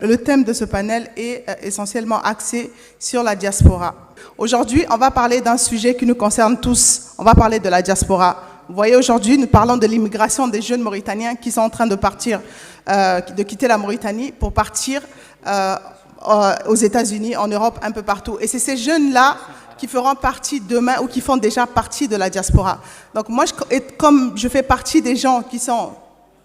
Le thème de ce panel est essentiellement axé sur la diaspora. Aujourd'hui, on va parler d'un sujet qui nous concerne tous. On va parler de la diaspora. Vous voyez, aujourd'hui, nous parlons de l'immigration des jeunes Mauritaniens qui sont en train de partir, de quitter la Mauritanie pour partir aux États-Unis, en Europe, un peu partout. Et c'est ces jeunes-là qui feront partie demain ou qui font déjà partie de la diaspora. Donc moi, comme je fais partie des gens qui sont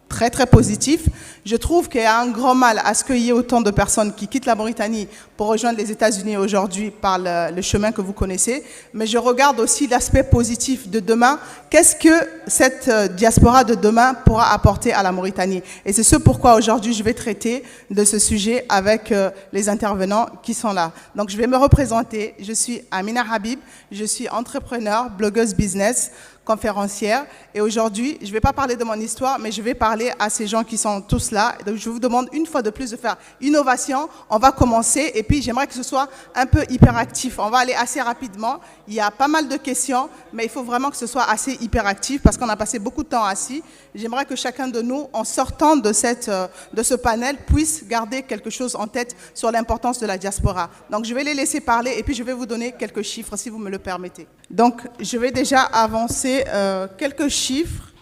très très positif. Je trouve qu'il y a un grand mal à ce qu'il y ait autant de personnes qui quittent la Mauritanie pour rejoindre les États-Unis aujourd'hui par le chemin que vous connaissez. Mais je regarde aussi l'aspect positif de demain. Qu'est-ce que cette diaspora de demain pourra apporter à la Mauritanie? Et c'est ce pourquoi aujourd'hui je vais traiter de ce sujet avec les intervenants qui sont là. Donc je vais me représenter. Je suis Amina Habib. Je suis entrepreneur, blogueuse business, conférencière, et aujourd'hui, je ne vais pas parler de mon histoire, mais je vais parler à ces gens qui sont tous là. Donc, je vous demande une fois de plus de faire innovation. On va commencer, et puis j'aimerais que ce soit un peu hyperactif. On va aller assez rapidement. Il y a pas mal de questions, mais il faut vraiment que ce soit assez hyperactif parce qu'on a passé beaucoup de temps assis. J'aimerais que chacun de nous, en sortant de ce panel, puisse garder quelque chose en tête sur l'importance de la diaspora. Donc, je vais les laisser parler, et puis je vais vous donner quelques chiffres, si vous me le permettez. Donc, je vais déjà avancer quelques chiffres.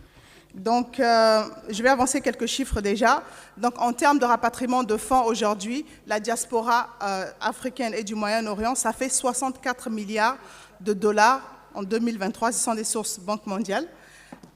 Donc, je vais avancer quelques chiffres déjà. Donc, en termes de rapatriement de fonds aujourd'hui, la diaspora africaine et du Moyen-Orient, ça fait 64 milliards de dollars en 2023. Ce sont des sources Banque mondiale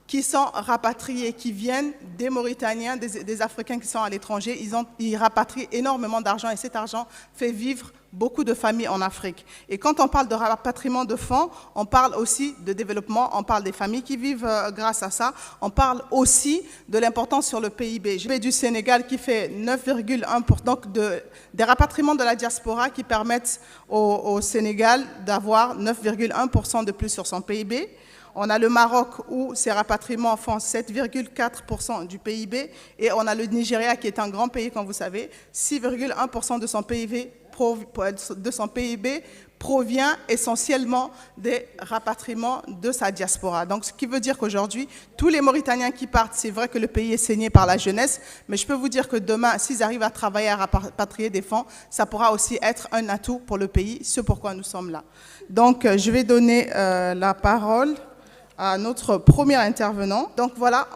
qui sont rapatriés, qui viennent des Mauritaniens, des Africains qui sont à l'étranger. Ils rapatrient énormément d'argent et cet argent fait vivre beaucoup de familles en Afrique. Et quand on parle de rapatriement de fonds, on parle aussi de développement, on parle des familles qui vivent grâce à ça, on parle aussi de l'importance sur le PIB. Je vais du Sénégal qui fait 9,1%, donc des rapatriements de la diaspora qui permettent au Sénégal d'avoir 9,1% de plus sur son PIB. On a le Maroc où ces rapatriements font 7,4% du PIB et on a le Nigeria qui est un grand pays, comme vous savez, 6,1% de son PIB provient essentiellement des rapatriements de sa diaspora. Donc, ce qui veut dire qu'aujourd'hui, tous les Mauritaniens qui partent, c'est vrai que le pays est saigné par la jeunesse, mais je peux vous dire que demain, s'ils arrivent à travailler, à rapatrier des fonds, ça pourra aussi être un atout pour le pays, ce pourquoi nous sommes là. Donc, je vais donner la parole à notre premier intervenant. Donc voilà,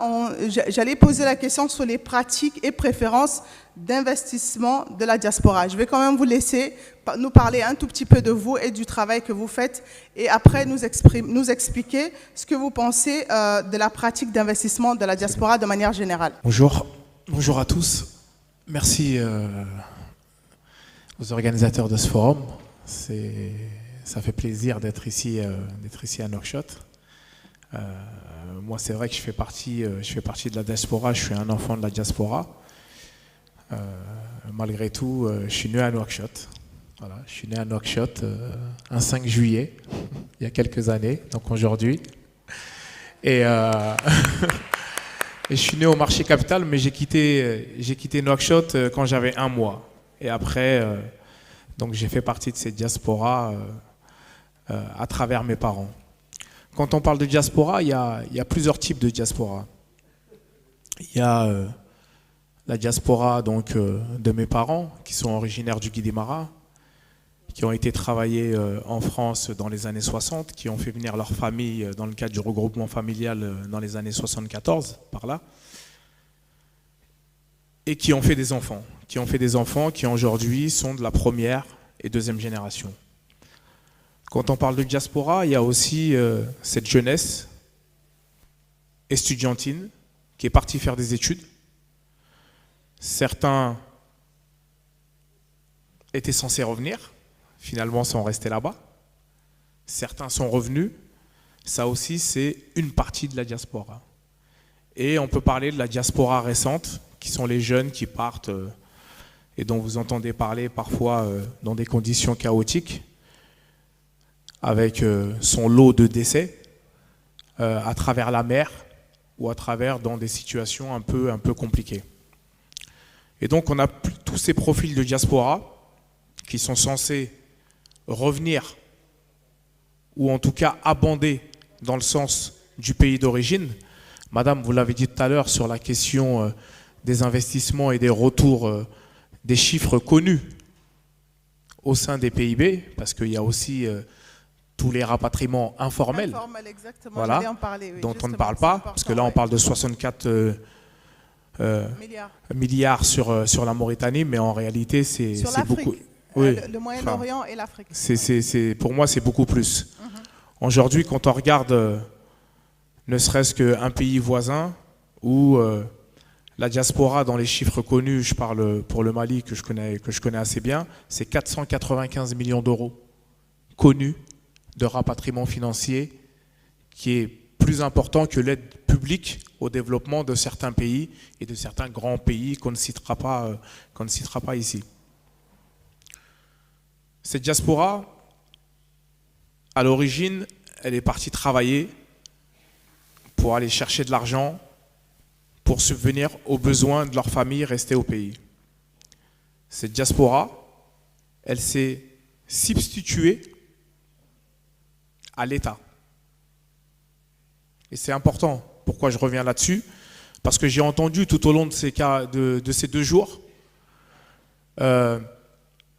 j'allais poser la question sur les pratiques et préférences d'investissement de la diaspora. Je vais quand même vous laisser nous parler un tout petit peu de vous et du travail que vous faites et après nous expliquer ce que vous pensez de la pratique d'investissement de la diaspora de manière générale. Bonjour à tous. Merci aux organisateurs de ce forum. Ça fait plaisir d'être ici à Nouakchott. Moi, c'est vrai que je fais partie de la diaspora, je suis un enfant de la diaspora. Malgré tout, je suis né à Nouakchott. Voilà, je suis né à Nouakchott un 5 juillet, il y a quelques années, donc aujourd'hui. Et je suis né au marché capital, mais j'ai quitté Nouakchott quand j'avais 1 mois. Et après, donc j'ai fait partie de cette diaspora à travers mes parents. Quand on parle de diaspora, il y a plusieurs types de diaspora. Il y a la diaspora donc, de mes parents, qui sont originaires du Guy-des-Maras, qui ont été travailler en France dans les années 60, qui ont fait venir leur famille dans le cadre du regroupement familial dans les années 74, par là, et qui ont fait des enfants, qui aujourd'hui sont de la première et deuxième génération. Quand on parle de diaspora, il y a aussi cette jeunesse estudiantine qui est partie faire des études. Certains étaient censés revenir, finalement sont restés là-bas. Certains sont revenus. Ça aussi, c'est une partie de la diaspora. Et on peut parler de la diaspora récente, qui sont les jeunes qui partent et dont vous entendez parler parfois dans des conditions chaotiques, avec son lot de décès à travers la mer ou à travers dans des situations un peu compliquées. Et donc on a tous ces profils de diaspora qui sont censés revenir ou en tout cas abonder dans le sens du pays d'origine. Madame, vous l'avez dit tout à l'heure sur la question des investissements et des retours des chiffres connus au sein des PIB, parce qu'il y a aussi tous les rapatriements informels, Informel, exactement. voilà, J'allais en parler, oui, dont on ne justement, parle c'est pas, important, parce que là on ouais. parle de 64 Milliards. milliards sur la Mauritanie, mais en réalité c'est Sur l'Afrique, beaucoup. Oui, le Moyen-Orient et l'Afrique. pour moi c'est beaucoup plus. Aujourd'hui, quand on regarde ne serait-ce qu'un pays voisin où la diaspora dans les chiffres connus, je parle pour le Mali que je connais assez bien, c'est 495 millions d'euros connus de rapatriement financier, qui est plus important que l'aide publique au développement de certains pays et de certains grands pays qu'on ne citera pas ici. Cette diaspora, à l'origine, elle est partie travailler pour aller chercher de l'argent pour subvenir aux besoins de leur famille restée au pays. Cette diaspora, elle s'est substituée à l'État. Et c'est important. Pourquoi je reviens là-dessus? Parce que j'ai entendu tout au long de ces 2 jours,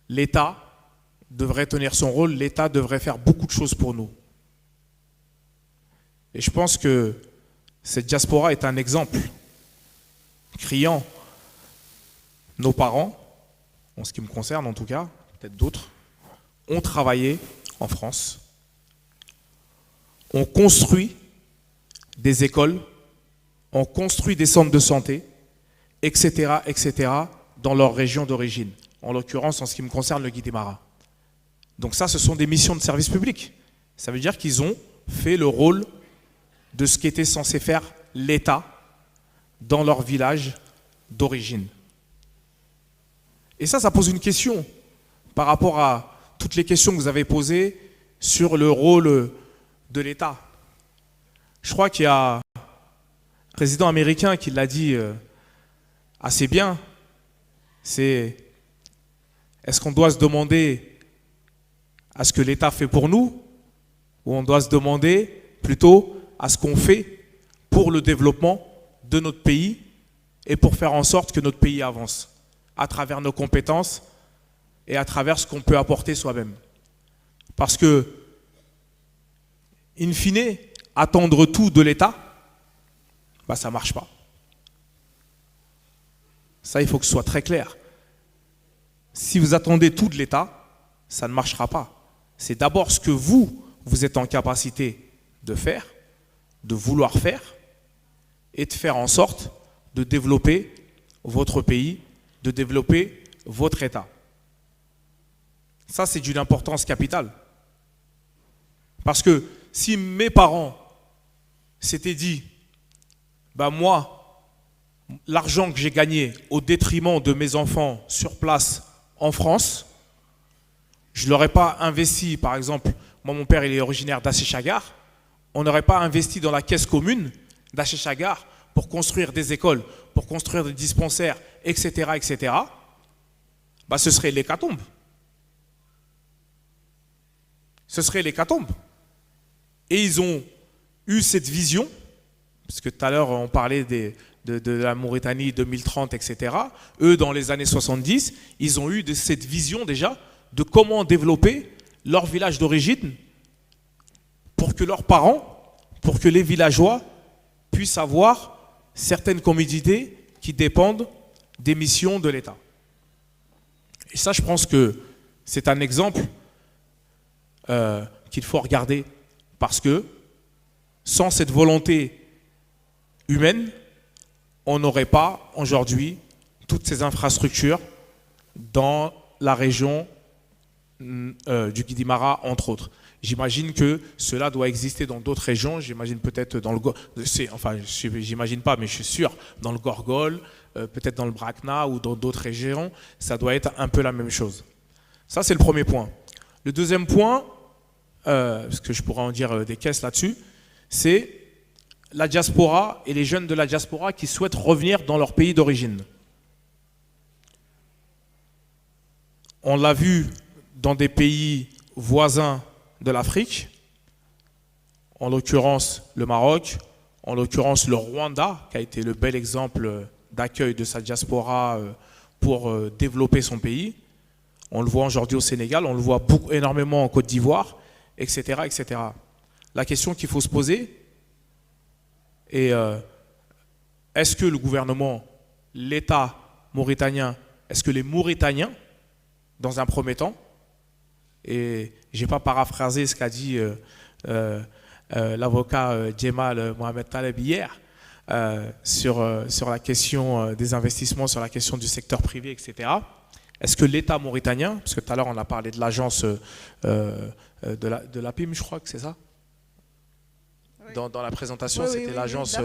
l'État devrait tenir son rôle, l'État devrait faire beaucoup de choses pour nous. Et je pense que cette diaspora est un exemple criant. Nos parents, en ce qui me concerne en tout cas, peut-être d'autres, ont travaillé en France, ont construit des écoles, ont construit des centres de santé, etc., dans leur région d'origine. En l'occurrence, en ce qui me concerne, le Guy-des-Maras. Donc ça, ce sont des missions de service public. Ça veut dire qu'ils ont fait le rôle de ce qu'était censé faire l'État dans leur village d'origine. Et ça pose une question par rapport à toutes les questions que vous avez posées sur le rôle de l'État. Je crois qu'il y a un président américain qui l'a dit assez bien, c'est est-ce qu'on doit se demander à ce que l'État fait pour nous, ou on doit se demander plutôt à ce qu'on fait pour le développement de notre pays et pour faire en sorte que notre pays avance à travers nos compétences et à travers ce qu'on peut apporter soi-même. Parce que, in fine, attendre tout de l'État, ça ne marche pas. Ça, il faut que ce soit très clair. Si vous attendez tout de l'État, ça ne marchera pas. C'est d'abord ce que vous êtes en capacité de faire, de vouloir faire, et de faire en sorte de développer votre pays, de développer votre État. Ça, c'est d'une importance capitale. Parce que si mes parents s'étaient dit, moi, l'argent que j'ai gagné au détriment de mes enfants sur place en France, je ne l'aurais pas investi, par exemple, moi mon père il est originaire d'Achéchagar, on n'aurait pas investi dans la caisse commune d'Achéchagar pour construire des écoles, pour construire des dispensaires, etc., ce serait l'hécatombe. Ce serait l'hécatombe. Et ils ont eu cette vision, parce que tout à l'heure on parlait de la Mauritanie 2030, etc. Eux, dans les années 70, ils ont eu cette vision déjà de comment développer leur village d'origine pour que leurs parents, pour que les villageois puissent avoir certaines commodités qui dépendent des missions de l'État. Et ça, je pense que c'est un exemple qu'il faut regarder, parce que sans cette volonté humaine, on n'aurait pas aujourd'hui toutes ces infrastructures dans la région du Guy-des-Maras, entre autres. J'imagine que cela doit exister dans d'autres régions, j'imagine peut-être dans le... j'imagine pas, mais je suis sûr, dans le Gorgol, peut-être dans le Brakna ou dans d'autres régions, ça doit être un peu la même chose. Ça, c'est le premier point. Le deuxième point, parce que je pourrais en dire des caisses là-dessus, c'est la diaspora et les jeunes de la diaspora qui souhaitent revenir dans leur pays d'origine. On l'a vu dans des pays voisins de l'Afrique, en l'occurrence le Maroc, en l'occurrence le Rwanda, qui a été le bel exemple d'accueil de sa diaspora pour développer son pays. On le voit aujourd'hui au Sénégal, on le voit énormément en Côte d'Ivoire, etc., etc. La question qu'il faut se poser est est-ce que le gouvernement, l'État mauritanien, est-ce que les Mauritaniens, dans un premier temps, et je n'ai pas paraphrasé ce qu'a dit l'avocat Djemal Mohamed Taleb hier sur la question des investissements, sur la question du secteur privé, etc. Est-ce que l'État mauritanien, parce que tout à l'heure on a parlé de l'agence de la PIM, je crois que c'est ça, oui. Dans la présentation, oui, c'était l'agence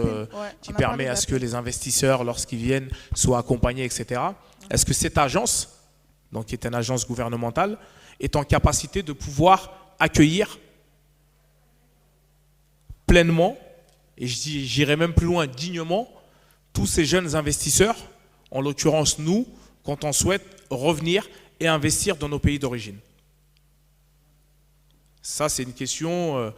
qui permet à ce que les investisseurs, lorsqu'ils viennent, soient accompagnés, etc. Est-ce que cette agence, donc qui est une agence gouvernementale, est en capacité de pouvoir accueillir pleinement, et j'irai même plus loin, dignement, tous ces jeunes investisseurs, en l'occurrence nous, quand on souhaite revenir et investir dans nos pays d'origine? Ça, c'est une question,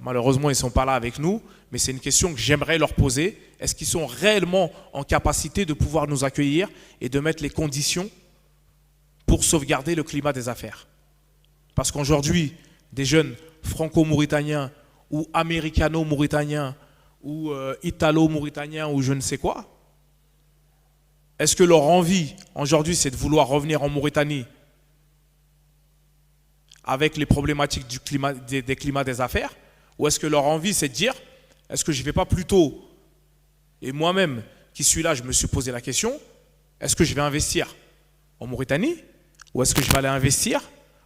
malheureusement, ils ne sont pas là avec nous, mais c'est une question que j'aimerais leur poser. Est-ce qu'ils sont réellement en capacité de pouvoir nous accueillir et de mettre les conditions pour sauvegarder le climat des affaires? Parce qu'aujourd'hui, des jeunes franco-mauritaniens ou américano-mauritaniens ou italo-mauritaniens ou je ne sais quoi, est-ce que leur envie aujourd'hui c'est de vouloir revenir en Mauritanie avec les problématiques du climat, des climats des affaires, ou est-ce que leur envie c'est de dire est-ce que je ne vais pas plutôt, et moi-même qui suis là je me suis posé la question, est-ce que je vais investir en Mauritanie ou est-ce que je vais aller investir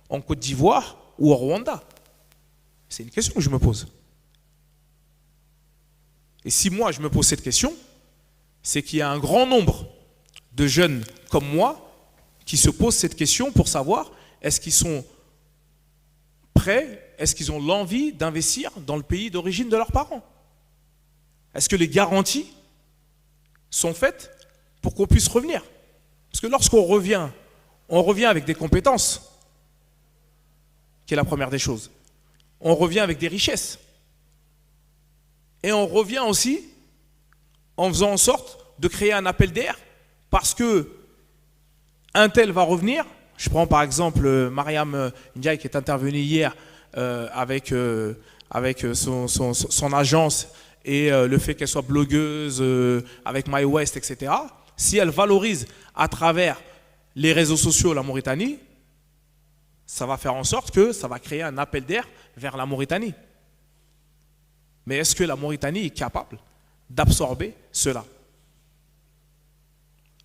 en Côte d'Ivoire ou au Rwanda? C'est une question que je me pose. Et si moi je me pose cette question, c'est qu'il y a un grand nombre de jeunes comme moi qui se posent cette question pour savoir est-ce qu'ils sont prêts, est-ce qu'ils ont l'envie d'investir dans le pays d'origine de leurs parents? Est-ce que les garanties sont faites pour qu'on puisse revenir? Parce que lorsqu'on revient, on revient avec des compétences, qui est la première des choses. On revient avec des richesses. Et on revient aussi en faisant en sorte de créer un appel d'air parce que un tel va revenir. Je prends par exemple Mariam Ndiaye qui est intervenue hier avec son agence et le fait qu'elle soit blogueuse avec MyWest, etc. Si elle valorise à travers les réseaux sociaux la Mauritanie, ça va faire en sorte que ça va créer un appel d'air vers la Mauritanie. Mais est-ce que la Mauritanie est capable d'absorber cela?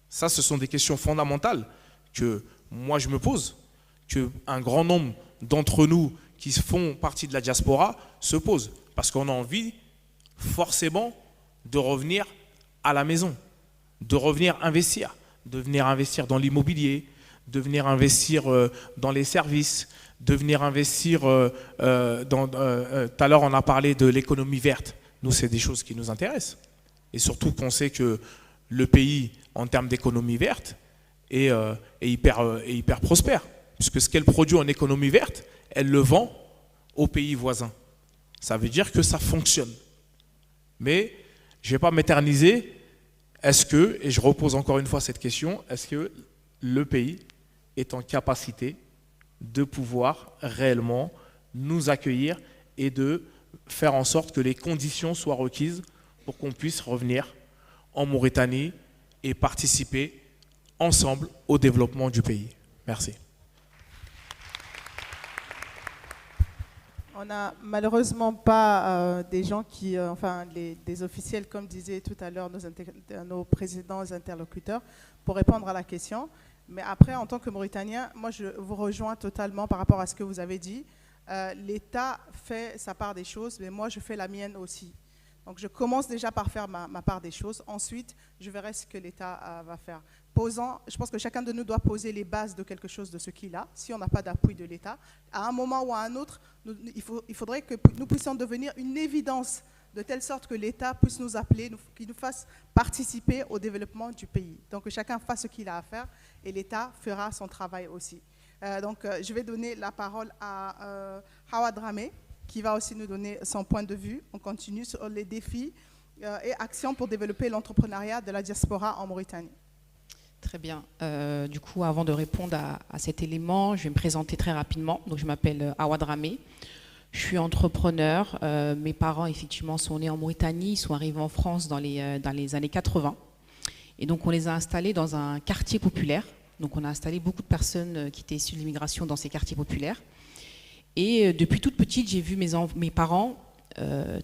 Ça, ce sont des questions fondamentales que moi je me pose, qu'un grand nombre d'entre nous qui font partie de la diaspora se posent. Parce qu'on a envie forcément de revenir à la maison, de revenir investir, de venir investir dans l'immobilier, de venir investir dans les services, de venir investir tout à l'heure on a parlé de l'économie verte. Nous, c'est des choses qui nous intéressent. Et surtout qu'on sait que le pays, en termes d'économie verte, est hyper prospère. Puisque ce qu'elle produit en économie verte, elle le vend aux pays voisins. Ça veut dire que ça fonctionne. Mais je ne vais pas m'éterniser. Est-ce que, et je repose encore une fois cette question, est-ce que le pays est en capacité de pouvoir réellement nous accueillir et de faire en sorte que les conditions soient requises pour qu'on puisse revenir en Mauritanie et participer ensemble au développement du pays. Merci. On n'a malheureusement pas des gens qui, des officiels, comme disaient tout à l'heure nos précédents interlocuteurs, pour répondre à la question. Mais après, en tant que Mauritanien, moi, je vous rejoins totalement par rapport à ce que vous avez dit. L'État fait sa part des choses, mais moi, je fais la mienne aussi. Donc, je commence déjà par faire ma part des choses. Ensuite, je verrai ce que l'État va faire. Je pense que chacun de nous doit poser les bases de quelque chose de ce qu'il a. Si on n'a pas d'appui de l'État, à un moment ou à un autre, il faudrait que nous puissions devenir une évidence de telle sorte que l'État puisse nous appeler, qu'il nous fasse participer au développement du pays. Donc, que chacun fasse ce qu'il a à faire et l'État fera son travail aussi. Je vais donner la parole à Hawa Dramé, qui va aussi nous donner son point de vue. On continue sur les défis et actions pour développer l'entrepreneuriat de la diaspora en Mauritanie. Très bien. Du coup, avant de répondre à cet élément, je vais me présenter très rapidement. Donc, je m'appelle Awa Dramé. Je suis entrepreneur. Mes parents, effectivement, sont nés en Mauritanie. Ils sont arrivés en France dans les années 80. Et donc, on les a installés dans un quartier populaire. Donc, on a installé beaucoup de personnes qui étaient issues de l'immigration dans ces quartiers populaires. Et depuis toute petite, j'ai vu mes parents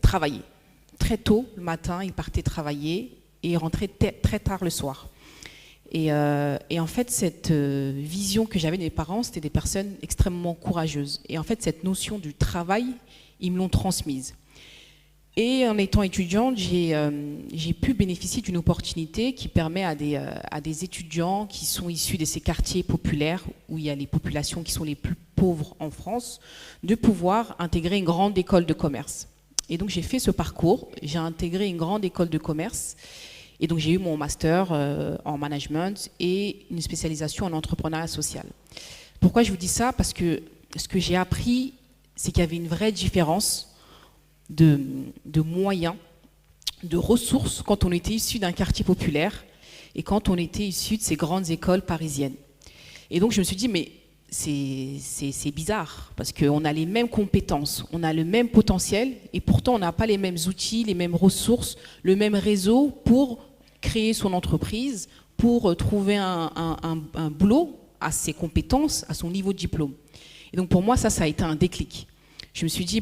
travailler. Très tôt, le matin, ils partaient travailler et ils rentraient très tard le soir. Et en fait, cette vision que j'avais de mes parents, c'était des personnes extrêmement courageuses. Et en fait, cette notion du travail, ils me l'ont transmise. Et en étant étudiante, j'ai pu bénéficier d'une opportunité qui permet à des étudiants qui sont issus de ces quartiers populaires, où il y a les populations qui sont les plus pauvres en France, de pouvoir intégrer une grande école de commerce. Et donc j'ai fait ce parcours, j'ai intégré une grande école de commerce, et donc j'ai eu mon master en management et une spécialisation en entrepreneuriat social. Pourquoi je vous dis ça? Parce que ce que j'ai appris, c'est qu'il y avait une vraie différence de moyens, de ressources quand on était issu d'un quartier populaire et quand on était issu de ces grandes écoles parisiennes. Et donc je me suis dit, mais c'est bizarre, parce qu'on a les mêmes compétences, on a le même potentiel, et pourtant on n'a pas les mêmes outils, les mêmes ressources, le même réseau pour créer son entreprise, pour trouver un boulot à ses compétences, à son niveau de diplôme. Et donc pour moi, ça a été un déclic. Je me suis dit,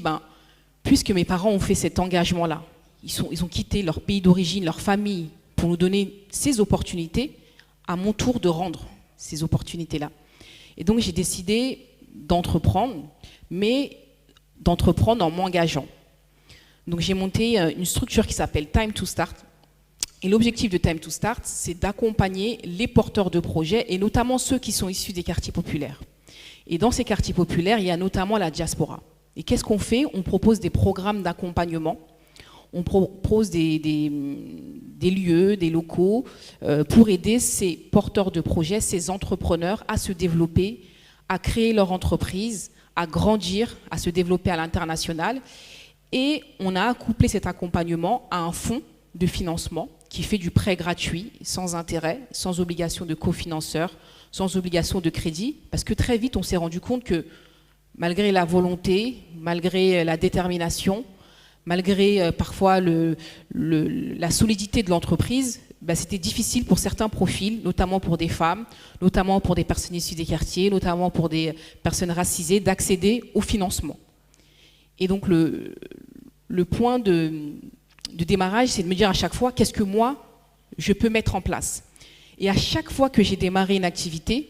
puisque mes parents ont fait cet engagement-là, ils ont quitté leur pays d'origine, leur famille, pour nous donner ces opportunités, à mon tour de rendre ces opportunités-là. Et donc j'ai décidé d'entreprendre, mais d'entreprendre en m'engageant. Donc j'ai monté une structure qui s'appelle Time to Start. Et l'objectif de Time to Start, c'est d'accompagner les porteurs de projets, et notamment ceux qui sont issus des quartiers populaires. Et dans ces quartiers populaires, il y a notamment la diaspora. Et qu'est-ce qu'on fait? On propose des programmes d'accompagnement, on propose des lieux, des locaux pour aider ces porteurs de projets, ces entrepreneurs à se développer, à créer leur entreprise, à grandir, à se développer à l'international. Et on a couplé cet accompagnement à un fonds de financement qui fait du prêt gratuit, sans intérêt, sans obligation de cofinanceur, sans obligation de crédit, parce que très vite on s'est rendu compte que malgré la volonté, malgré la détermination, malgré parfois la solidité de l'entreprise, c'était difficile pour certains profils, notamment pour des femmes, notamment pour des personnes issues des quartiers, notamment pour des personnes racisées, d'accéder au financement. Et donc le point de démarrage, c'est de me dire à chaque fois, qu'est-ce que moi, je peux mettre en place? Et à chaque fois que j'ai démarré une activité,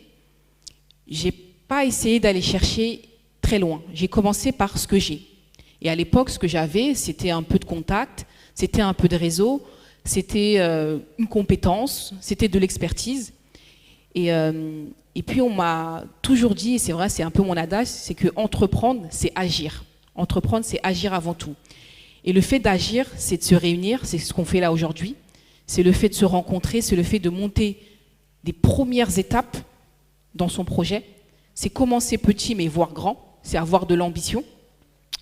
je n'ai pas essayé d'aller chercher très loin. J'ai commencé par ce que j'ai. Et à l'époque, ce que j'avais, c'était un peu de contact, c'était un peu de réseau, c'était une compétence, c'était de l'expertise. Et puis on m'a toujours dit, et c'est vrai, c'est un peu mon adage, c'est que entreprendre, c'est agir. Entreprendre, c'est agir avant tout. Et le fait d'agir, c'est de se réunir, c'est ce qu'on fait là aujourd'hui. C'est le fait de se rencontrer, c'est le fait de monter des premières étapes dans son projet. C'est commencer petit mais voir grand. C'est avoir de l'ambition.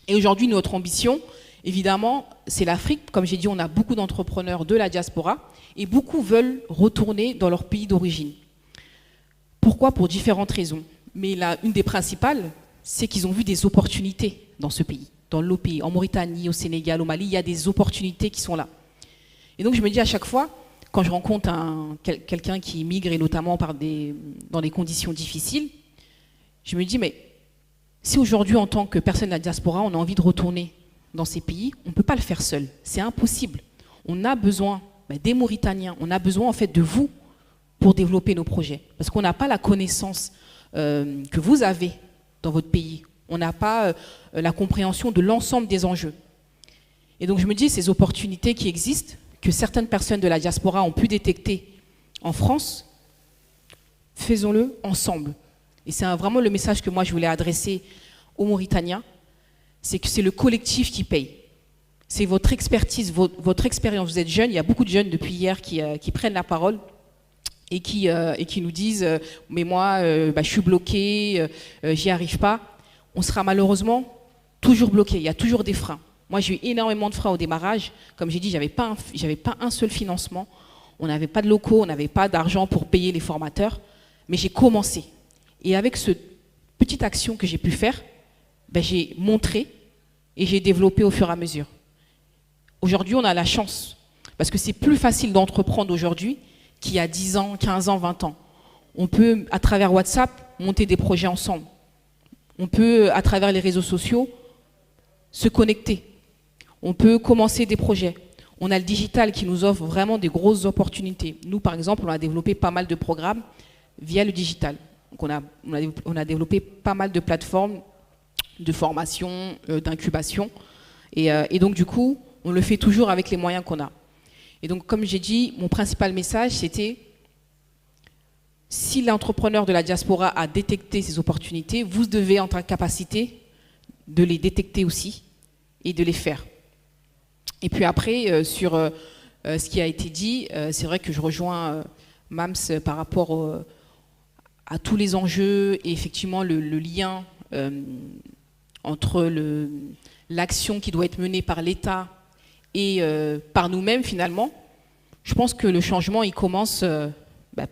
Et aujourd'hui, notre ambition, évidemment, c'est l'Afrique. Comme j'ai dit, on a beaucoup d'entrepreneurs de la diaspora et beaucoup veulent retourner dans leur pays d'origine. Pourquoi? Pour différentes raisons. Mais une des principales, c'est qu'ils ont vu des opportunités dans ce pays, dans l'autre pays, en Mauritanie, au Sénégal, au Mali, il y a des opportunités qui sont là. Et donc je me dis à chaque fois, quand je rencontre quelqu'un qui immigre, et notamment dans des conditions difficiles, je me dis, mais si aujourd'hui, en tant que personne de la diaspora, on a envie de retourner dans ces pays, on ne peut pas le faire seul. C'est impossible. On a besoin des Mauritaniens, on a besoin en fait de vous pour développer nos projets. Parce qu'on n'a pas la connaissance que vous avez dans votre pays. On n'a pas la compréhension de l'ensemble des enjeux. Et donc je me dis, ces opportunités qui existent, que certaines personnes de la diaspora ont pu détecter en France, faisons-le ensemble. Et c'est vraiment le message que moi je voulais adresser aux Mauritaniens, c'est que c'est le collectif qui paye. C'est votre expertise, votre expérience. Vous êtes jeunes, il y a beaucoup de jeunes depuis hier qui prennent la parole et qui nous disent « mais moi, je suis bloqué, j'y arrive pas ». On sera malheureusement toujours bloqué, il y a toujours des freins. Moi, j'ai eu énormément de freins au démarrage. Comme j'ai dit, j'avais pas un seul financement. on n'avait pas de locaux, on n'avait pas d'argent pour payer les formateurs, mais j'ai commencé. Et avec cette petite action que j'ai pu faire, ben, j'ai montré et j'ai développé au fur et à mesure. Aujourd'hui, on a la chance, parce que c'est plus facile d'entreprendre aujourd'hui qu'il y a 10 ans, 15 ans, 20 ans. On peut, à travers WhatsApp, monter des projets ensemble. On peut, à travers les réseaux sociaux, se connecter. On peut commencer des projets. On a le digital qui nous offre vraiment des grosses opportunités. Nous, par exemple, on a développé pas mal de programmes via le digital. Donc on a développé pas mal de plateformes de formation, d'incubation. Et donc, du coup, on le fait toujours avec les moyens qu'on a. Et donc, comme j'ai dit, mon principal message, c'était si l'entrepreneur de la diaspora a détecté ces opportunités, vous devez être en capacité de les détecter aussi et de les faire. Et puis après, sur ce qui a été dit, c'est vrai que je rejoins Mams par rapport à tous les enjeux et effectivement le lien entre l'action qui doit être menée par l'État et par nous-mêmes finalement. Je pense que le changement, il commence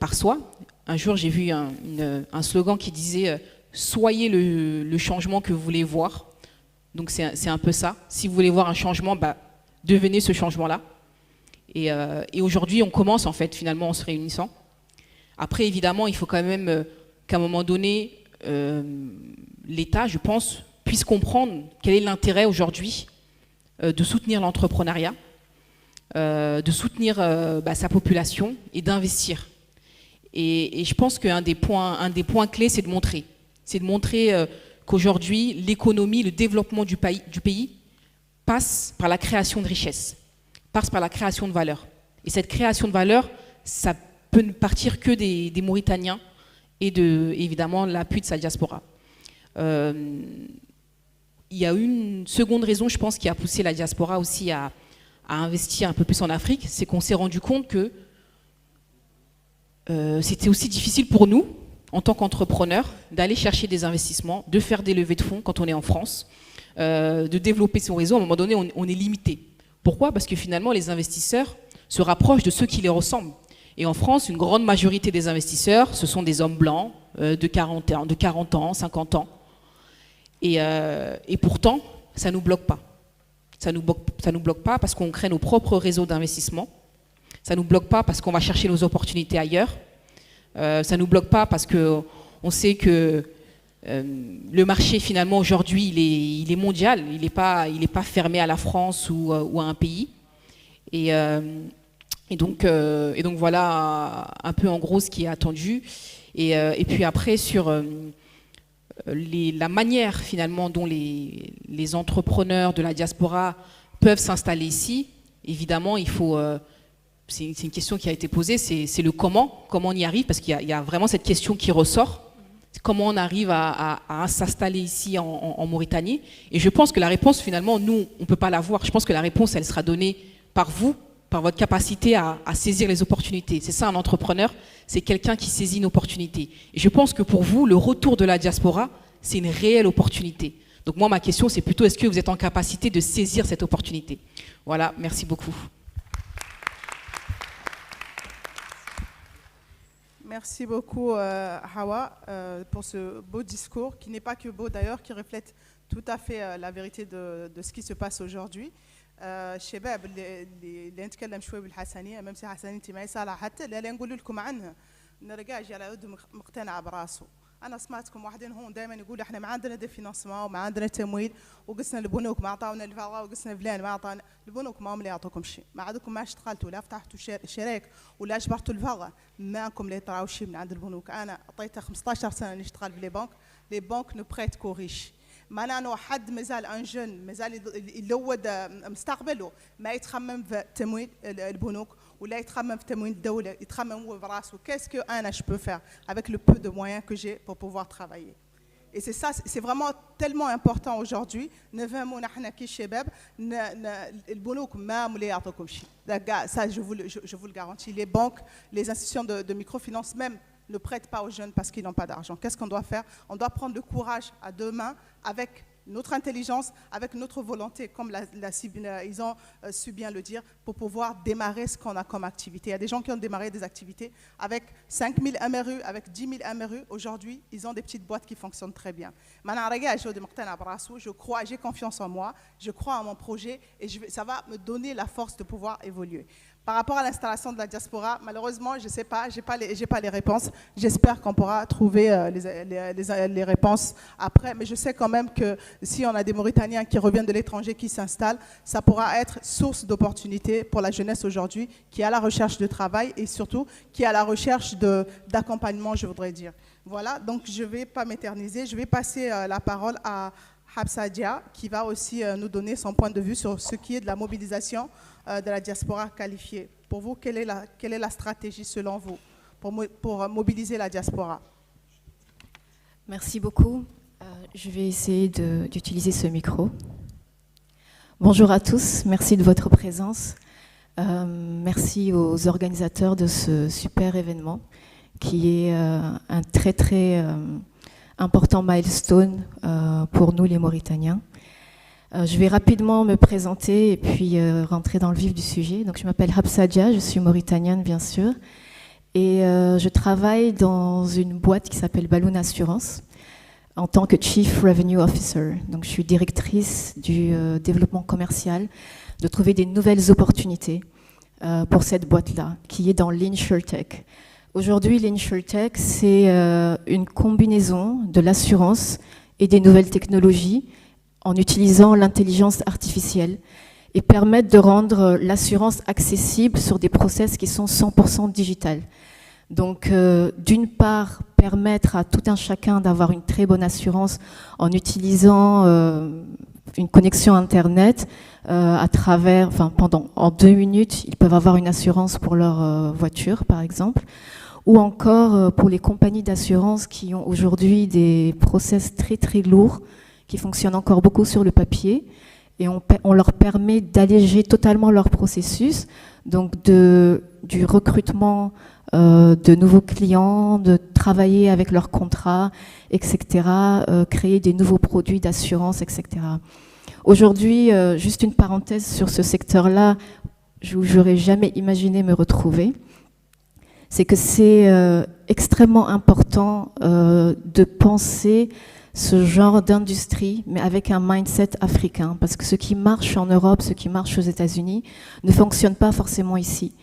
par soi. Un jour, j'ai vu un slogan qui disait « Soyez le changement que vous voulez voir ». Donc c'est un peu ça. Si vous voulez voir un changement, devenez ce changement-là. Et aujourd'hui, on commence en fait finalement en se réunissant. Après, évidemment, il faut quand même qu'à un moment donné, l'État, je pense, puisse comprendre quel est l'intérêt aujourd'hui de soutenir l'entrepreneuriat, de soutenir sa population et d'investir. Et je pense qu'un des points clés, c'est de montrer. C'est de montrer qu'aujourd'hui, l'économie, le développement du pays passe par la création de richesses, passe par la création de valeur. Et cette création de valeur, ça peut ne partir que des Mauritaniens et évidemment l'appui de sa diaspora. Il y a une seconde raison, je pense, qui a poussé la diaspora aussi à investir un peu plus en Afrique, c'est qu'on s'est rendu compte que c'était aussi difficile pour nous, en tant qu'entrepreneurs, d'aller chercher des investissements, de faire des levées de fonds quand on est en France, de développer son réseau. À un moment donné, on est limité. Pourquoi? Parce que finalement, les investisseurs se rapprochent de ceux qui les ressemblent. Et en France, une grande majorité des investisseurs, ce sont des hommes blancs de 40 ans, 50 ans. Et pourtant, ça ne nous bloque pas. Ça nous bloque pas parce qu'on crée nos propres réseaux d'investissement. Ça ne nous bloque pas parce qu'on va chercher nos opportunités ailleurs. Ça ne nous bloque pas parce qu'on sait que le marché, finalement, aujourd'hui, il est mondial. Il n'est pas fermé à la France ou à un pays. Et donc, voilà un peu en gros ce qui est attendu. Et puis après, sur la manière, finalement, dont les entrepreneurs de la diaspora peuvent s'installer ici, évidemment, il faut... c'est une question qui a été posée, c'est le comment on y arrive, parce qu'il y a vraiment cette question qui ressort. Comment on arrive à s'installer ici en Mauritanie. Et je pense que la réponse, finalement, nous, on ne peut pas l'avoir. Je pense que la réponse, elle sera donnée par vous, par votre capacité à saisir les opportunités. C'est ça un entrepreneur, c'est quelqu'un qui saisit une opportunité. Et je pense que pour vous, le retour de la diaspora, c'est une réelle opportunité. Donc moi, ma question, c'est plutôt est-ce que vous êtes en capacité de saisir cette opportunité? Voilà, merci beaucoup. Merci beaucoup, Hawa, pour ce beau discours, qui n'est pas que beau d'ailleurs, qui reflète tout à fait la vérité de ce qui se passe aujourd'hui. الشباب اللي نتكلم شوي بالحسنيه ميم سي حسنيتي ما يصالح حتى لا نقول لكم عنه نرجع على يد مقتنع براسه. انا سمعتكم واحدين هون دائما يقولوا احنا ما عندنا دي فينانسمون وما عندنا تمويل وقسنا البنوك ما عطاونا الفضاء وقسنا فلان ما عطانا البنوك ما هم اللي يعطوكم شيء ما عندكم ما اشتغلتوا لا فتحتوا شريك ولا اجبرتوا الفضاء ماكم اللي تراو شيء من عند البنوك. انا عطيتها 15 سنه نشتغل في لي بنك نو بريت كوريش معناه انه حد مازال ان جون مازال يلود مستقبله ما يتخمم في تمويل البنوك ولا يتخمم في تمويل الدوله يتخمم هو براسه qu'est-ce que انا je peux faire avec le peu de moyens que j'ai pour pouvoir travailler. Et c'est ça, c'est vraiment tellement important aujourd'hui. نفهموا نحن كشباب البنوك ما ملي يعطوكم شيء. Ça je vous le garantis. Les banques, les institutions de microfinance même ne prêtent pas aux jeunes parce qu'ils n'ont pas d'argent. Qu'est-ce qu'on doit faire? On doit prendre le courage à deux mains avec notre intelligence, avec notre volonté, comme ils ont su bien le dire, pour pouvoir démarrer ce qu'on a comme activité. Il y a des gens qui ont démarré des activités avec 5 000 MRU, avec 10 000 MRU. Aujourd'hui, ils ont des petites boîtes qui fonctionnent très bien. Je crois, j'ai confiance en moi, je crois en mon projet et ça va me donner la force de pouvoir évoluer. Par rapport à l'installation de la diaspora, malheureusement, je ne sais pas, je n'ai pas les réponses. J'espère qu'on pourra trouver les réponses après. Mais je sais quand même que si on a des Mauritaniens qui reviennent de l'étranger, qui s'installent, ça pourra être source d'opportunités pour la jeunesse aujourd'hui, qui est à la recherche de travail et surtout qui est à la recherche d'accompagnement, je voudrais dire. Voilà, donc je ne vais pas m'éterniser. Je vais passer la parole à Habsa Dia, qui va aussi nous donner son point de vue sur ce qui est de la mobilisation de la diaspora qualifiée. Pour vous, quelle est la stratégie selon vous pour mobiliser la diaspora? Merci beaucoup. Je vais essayer d'utiliser ce micro. Bonjour à tous, merci de votre présence. Merci aux organisateurs de ce super événement qui est un très très important milestone pour nous les Mauritaniens. Je vais rapidement me présenter et puis rentrer dans le vif du sujet. Donc, je m'appelle Habsa Dia, je suis mauritanienne bien sûr, et je travaille dans une boîte qui s'appelle Balloon Assurance en tant que Chief Revenue Officer. Donc, je suis directrice du développement commercial, de trouver des nouvelles opportunités pour cette boîte-là, qui est dans l'InsurTech. Aujourd'hui, l'InsurTech, c'est une combinaison de l'assurance et des nouvelles technologies en utilisant l'intelligence artificielle et permettre de rendre l'assurance accessible sur des process qui sont 100% digital. Donc, d'une part, permettre à tout un chacun d'avoir une très bonne assurance en utilisant une connexion Internet en 2 minutes, ils peuvent avoir une assurance pour leur voiture, par exemple, ou encore pour les compagnies d'assurance qui ont aujourd'hui des process très très lourds, qui fonctionnent encore beaucoup sur le papier, et on leur permet d'alléger totalement leur processus, donc du recrutement de nouveaux clients, de travailler avec leurs contrats, etc., créer des nouveaux produits d'assurance, etc. Aujourd'hui, juste une parenthèse sur ce secteur-là, où j'aurais jamais imaginé me retrouver, c'est que c'est extrêmement important de penser ce genre d'industrie, mais avec un mindset africain, parce que ce qui marche en Europe, ce qui marche aux États-Unis, ne fonctionne pas forcément ici.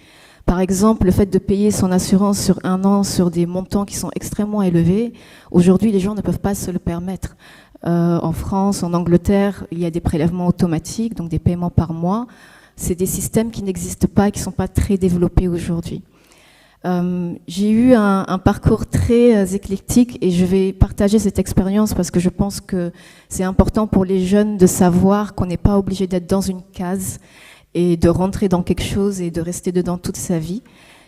Par exemple, le fait de payer son assurance sur 1 an sur des montants qui sont extrêmement élevés, aujourd'hui, les gens ne peuvent pas se le permettre. En France, en Angleterre, il y a des prélèvements automatiques, donc des paiements par mois. C'est des systèmes qui n'existent pas, qui ne sont pas très développés aujourd'hui. J'ai eu un parcours très éclectique et je vais partager cette expérience parce que je pense que c'est important pour les jeunes de savoir qu'on n'est pas obligé d'être dans une case et de rentrer dans quelque chose et de rester dedans toute sa vie.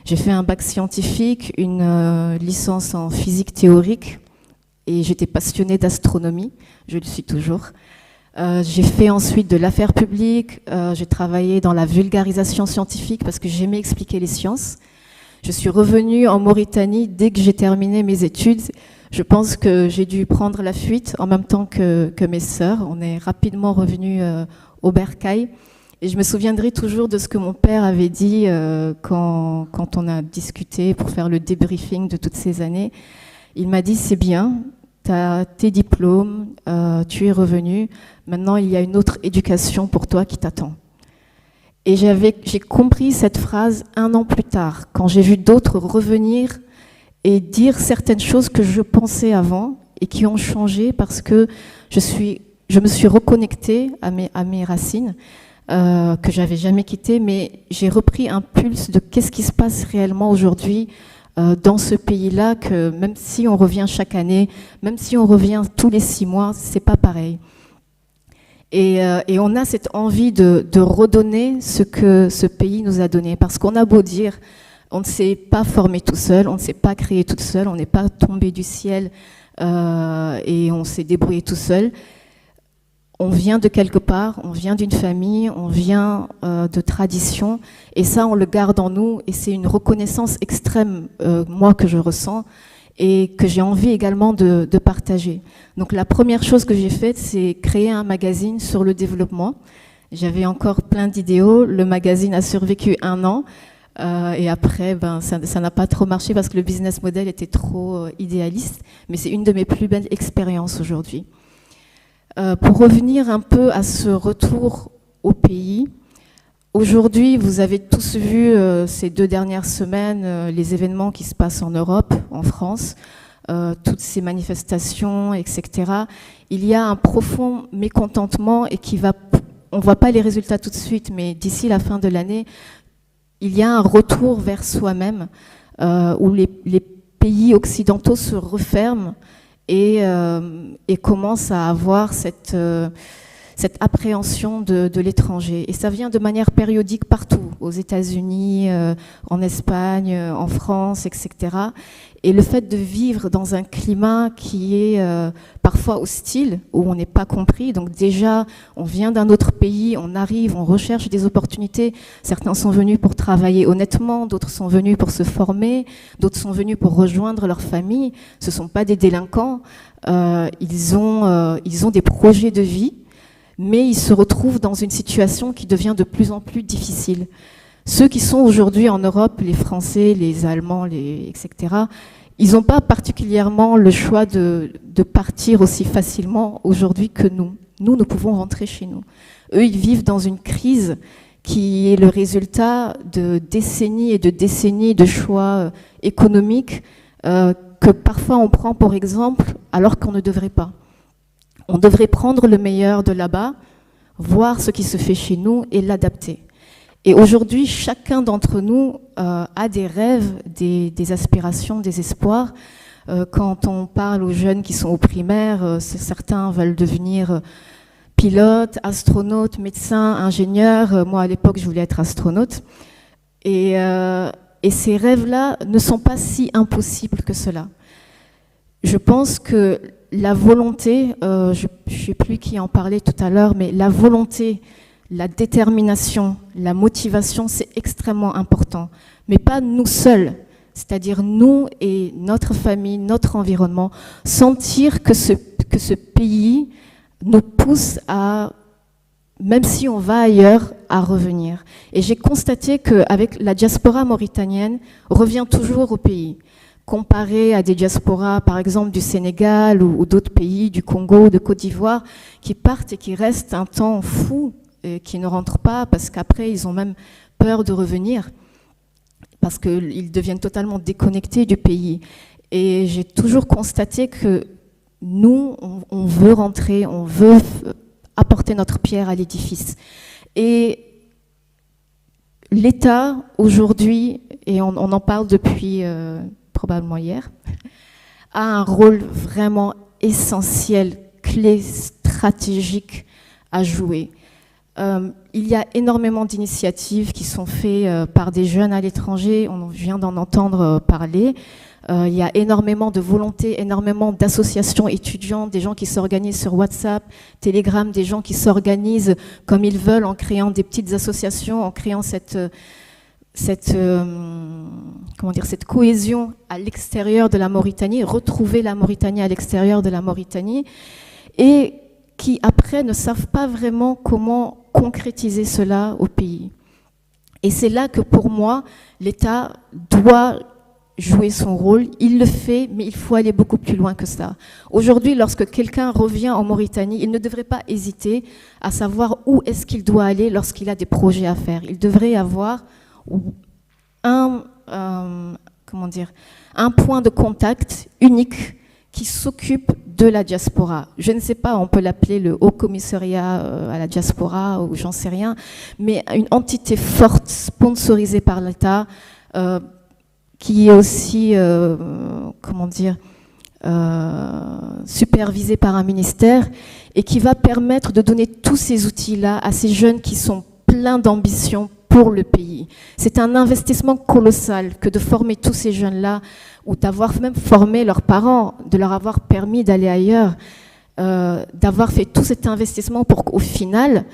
J'ai fait un bac scientifique, une licence en physique théorique et j'étais passionnée d'astronomie, je le suis toujours. J'ai fait ensuite de l'affaire publique, j'ai travaillé dans la vulgarisation scientifique parce que j'aimais expliquer les sciences. Je suis revenue en Mauritanie dès que j'ai terminé mes études. Je pense que j'ai dû prendre la fuite en même temps que mes sœurs. On est rapidement revenus au Bercail. Et je me souviendrai toujours de ce que mon père avait dit quand on a discuté pour faire le débriefing de toutes ces années. Il m'a dit, c'est bien, tu as tes diplômes, tu es revenu. Maintenant, il y a une autre éducation pour toi qui t'attend. Et j'ai compris cette phrase 1 an plus tard, quand j'ai vu d'autres revenir et dire certaines choses que je pensais avant et qui ont changé parce que je me suis reconnectée à mes racines, que j'avais jamais quittées, mais j'ai repris un pulse de qu'est-ce qui se passe réellement aujourd'hui dans ce pays-là, que même si on revient chaque année, même si on revient tous les 6 mois, c'est pas pareil. Et on a cette envie de redonner ce que ce pays nous a donné. Parce qu'on a beau dire, on ne s'est pas formé tout seul, on ne s'est pas créé tout seul, on n'est pas tombé du ciel et on s'est débrouillé tout seul. On vient de quelque part, on vient d'une famille, on vient de tradition. Et ça, on le garde en nous et c'est une reconnaissance extrême, moi, que je ressens. et que j'ai envie également de partager. Donc la première chose que j'ai faite, c'est créer un magazine sur le développement. J'avais encore plein d'idéaux, le magazine a survécu 1 an, et après, ça n'a pas trop marché parce que le business model était trop idéaliste, mais c'est une de mes plus belles expériences aujourd'hui. Pour revenir un peu à ce retour au pays, aujourd'hui, vous avez tous vu ces 2 dernières semaines les événements qui se passent en Europe, en France, toutes ces manifestations, etc. Il y a un profond mécontentement et on ne voit pas les résultats tout de suite, mais d'ici la fin de l'année, il y a un retour vers soi-même où les pays occidentaux se referment et commencent à avoir cette appréhension de l'étranger. Et ça vient de manière périodique partout, aux États-Unis, en Espagne, en France, etc. Et le fait de vivre dans un climat qui est parfois hostile, où on n'est pas compris, donc déjà, on vient d'un autre pays, on arrive, on recherche des opportunités. Certains sont venus pour travailler honnêtement, d'autres sont venus pour se former, d'autres sont venus pour rejoindre leur famille. Ce ne sont pas des délinquants, ils ont des projets de vie, mais ils se retrouvent dans une situation qui devient de plus en plus difficile. Ceux qui sont aujourd'hui en Europe, les Français, les Allemands, etc., ils n'ont pas particulièrement le choix de partir aussi facilement aujourd'hui que nous. Nous pouvons rentrer chez nous. Eux, ils vivent dans une crise qui est le résultat de décennies et de décennies de choix économiques que parfois on prend pour exemple alors qu'on ne devrait pas. On devrait prendre le meilleur de là-bas, voir ce qui se fait chez nous et l'adapter. Et aujourd'hui, chacun d'entre nous a des rêves, des aspirations, des espoirs. Quand on parle aux jeunes qui sont au primaire, certains veulent devenir pilotes, astronautes, médecins, ingénieurs. Moi, à l'époque, je voulais être astronaute. Et ces rêves-là ne sont pas si impossibles que cela. Je pense que la volonté, je ne sais plus qui en parlait tout à l'heure, mais la volonté, la détermination, la motivation, c'est extrêmement important. Mais pas nous seuls, c'est-à-dire nous et notre famille, notre environnement, sentir que ce pays nous pousse à, même si on va ailleurs, à revenir. Et j'ai constaté qu'avec la diaspora mauritanienne, revient toujours au pays. Comparé à des diasporas, par exemple, du Sénégal ou d'autres pays, du Congo, de Côte d'Ivoire, qui partent et qui restent un temps fou, et qui ne rentrent pas parce qu'après, ils ont même peur de revenir, parce qu'ils deviennent totalement déconnectés du pays. Et j'ai toujours constaté que nous, on veut rentrer, on veut apporter notre pierre à l'édifice. Et l'État, aujourd'hui, et on en parle depuis probablement hier, a un rôle vraiment essentiel, clé, stratégique à jouer. Il y a énormément d'initiatives qui sont faites par des jeunes à l'étranger, on vient d'en entendre parler. Il y a énormément de volonté, énormément d'associations étudiantes, des gens qui s'organisent sur WhatsApp, Telegram, des gens qui s'organisent comme ils veulent en créant des petites associations, en créant cette cohésion à l'extérieur de la Mauritanie, retrouver la Mauritanie à l'extérieur de la Mauritanie, et qui après ne savent pas vraiment comment concrétiser cela au pays. Et c'est là que pour moi, l'État doit jouer son rôle, il le fait, mais il faut aller beaucoup plus loin que ça. Aujourd'hui, lorsque quelqu'un revient en Mauritanie, il ne devrait pas hésiter à savoir où est-ce qu'il doit aller lorsqu'il a des projets à faire. Il devrait avoir un point de contact unique qui s'occupe de la diaspora. Je ne sais pas, on peut l'appeler le Haut Commissariat à la diaspora ou j'en sais rien, mais une entité forte, sponsorisée par l'État, qui est aussi, supervisée par un ministère et qui va permettre de donner tous ces outils-là à ces jeunes qui sont pleins d'ambition pour le pays. C'est un investissement colossal que de former tous ces jeunes-là ou d'avoir même formé leurs parents, de leur avoir permis d'aller ailleurs, d'avoir fait tout cet investissement pour qu'au final,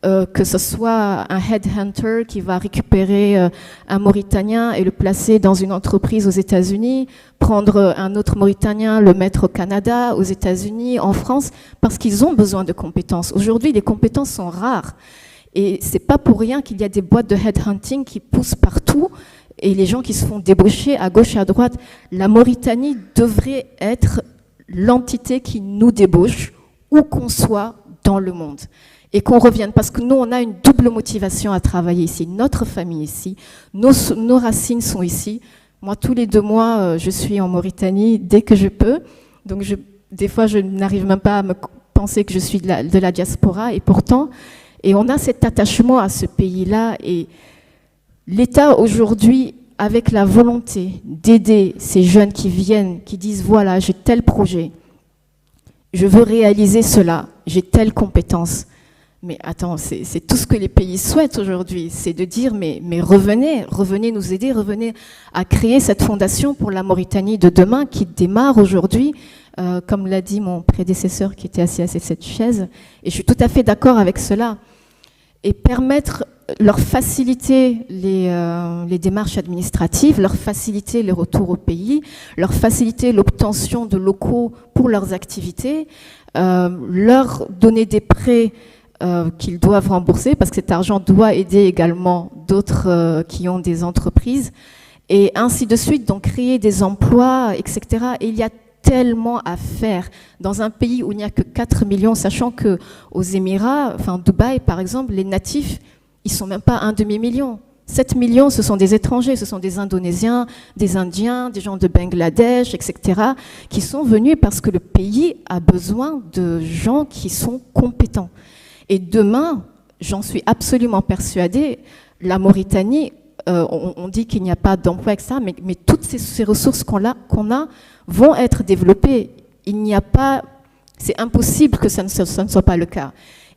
que ce soit un headhunter qui va récupérer un Mauritanien et le placer dans une entreprise aux États-Unis, prendre un autre Mauritanien, le mettre au Canada, aux États-Unis, en France, parce qu'ils ont besoin de compétences. Aujourd'hui, les compétences sont rares. Et c'est pas pour rien qu'il y a des boîtes de headhunting qui poussent partout et les gens qui se font débaucher à gauche et à droite. La Mauritanie devrait être l'entité qui nous débauche où qu'on soit dans le monde. Et qu'on revienne, parce que nous, on a une double motivation à travailler ici. Notre famille ici, nos racines sont ici. Moi, tous les 2 mois, je suis en Mauritanie dès que je peux. Donc, des fois, je n'arrive même pas à me penser que je suis de la diaspora. Et pourtant, on a cet attachement à ce pays-là. Et l'État, aujourd'hui, avec la volonté d'aider ces jeunes qui viennent, qui disent, voilà, j'ai tel projet, je veux réaliser cela, j'ai telle compétence. Mais attends, c'est tout ce que les pays souhaitent aujourd'hui, c'est de dire, mais revenez nous aider, revenez à créer cette fondation pour la Mauritanie de demain qui démarre aujourd'hui, comme l'a dit mon prédécesseur qui était assis à cette chaise, et je suis tout à fait d'accord avec cela. Et leur faciliter les démarches administratives, leur faciliter le retour au pays, leur faciliter l'obtention de locaux pour leurs activités, leur donner des prêts qu'ils doivent rembourser, parce que cet argent doit aider également d'autres qui ont des entreprises, et ainsi de suite, donc créer des emplois, etc. Et il y a tellement à faire dans un pays où il n'y a que 4 millions, sachant qu'aux Émirats, enfin Dubaï par exemple, les natifs, ils ne sont même pas un demi-million. 7 millions, ce sont des étrangers, ce sont des Indonésiens, des Indiens, des gens de Bangladesh, etc., qui sont venus parce que le pays a besoin de gens qui sont compétents. Et demain, j'en suis absolument persuadée, la Mauritanie, on dit qu'il n'y a pas d'emploi, etc., mais toutes ces ressources qu'on a vont être développées. C'est impossible que ça ne soit pas le cas.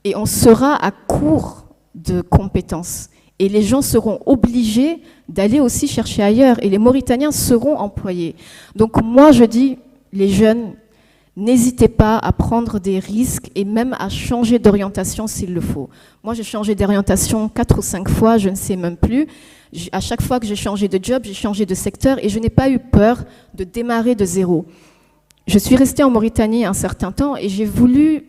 Et on sera à court de compétences. Et les gens seront obligés d'aller aussi chercher ailleurs. Et les Mauritaniens seront employés. Donc moi, je dis, les jeunes, n'hésitez pas à prendre des risques et même à changer d'orientation s'il le faut. Moi, j'ai changé d'orientation 4 ou 5 fois, je ne sais même plus. À chaque fois que j'ai changé de job, j'ai changé de secteur et je n'ai pas eu peur de démarrer de zéro. Je suis restée en Mauritanie un certain temps et j'ai voulu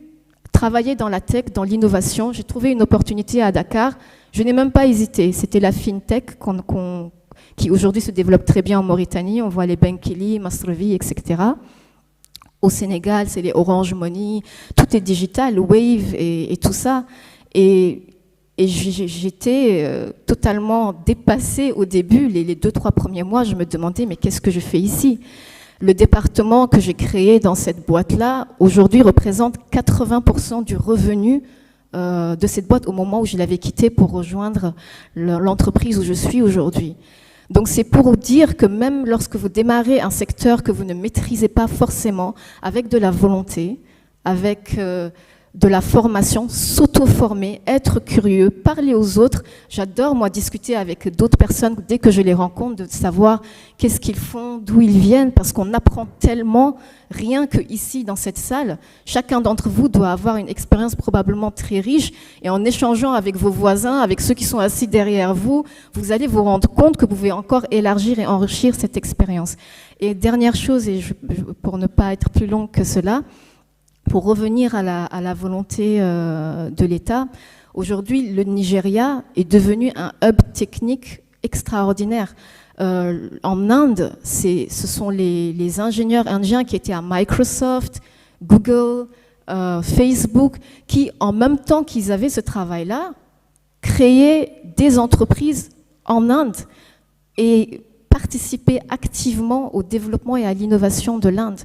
travailler dans la tech, dans l'innovation. J'ai trouvé une opportunité à Dakar. Je n'ai même pas hésité. C'était la fintech qui aujourd'hui se développe très bien en Mauritanie. On voit les Benkili, Masrovi, etc. Au Sénégal, c'est les Orange Money. Tout est digital, Wave et tout ça. Et j'étais totalement dépassée au début. Les 2-3 premiers mois, je me demandais, mais qu'est-ce que je fais ici ? Le département que j'ai créé dans cette boîte-là, aujourd'hui, représente 80% du revenu de cette boîte au moment où je l'avais quittée pour rejoindre l'entreprise où je suis aujourd'hui. Donc c'est pour vous dire que même lorsque vous démarrez un secteur que vous ne maîtrisez pas forcément, avec de la volonté, avec de la formation, s'auto-former, être curieux, parler aux autres. J'adore, moi, discuter avec d'autres personnes dès que je les rencontre, de savoir qu'est-ce qu'ils font, d'où ils viennent, parce qu'on apprend tellement, rien que ici, dans cette salle. Chacun d'entre vous doit avoir une expérience probablement très riche, et en échangeant avec vos voisins, avec ceux qui sont assis derrière vous, vous allez vous rendre compte que vous pouvez encore élargir et enrichir cette expérience. Et dernière chose, et pour ne pas être plus longue que cela, pour revenir à la volonté de l'État, aujourd'hui, le Nigeria est devenu un hub technique extraordinaire. En Inde, ce sont les ingénieurs indiens qui étaient à Microsoft, Google, Facebook, qui, en même temps qu'ils avaient ce travail-là, créaient des entreprises en Inde et participaient activement au développement et à l'innovation de l'Inde.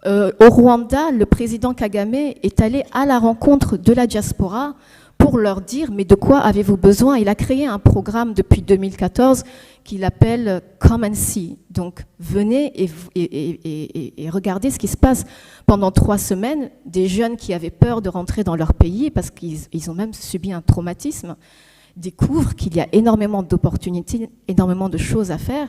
Au Rwanda, le président Kagame est allé à la rencontre de la diaspora pour leur dire « mais de quoi avez-vous besoin ?» Il a créé un programme depuis 2014 qu'il appelle « Come and See ». Donc venez et regardez ce qui se passe. Pendant 3 semaines, des jeunes qui avaient peur de rentrer dans leur pays parce qu'ils ont même subi un traumatisme, découvrent qu'il y a énormément d'opportunités, énormément de choses à faire.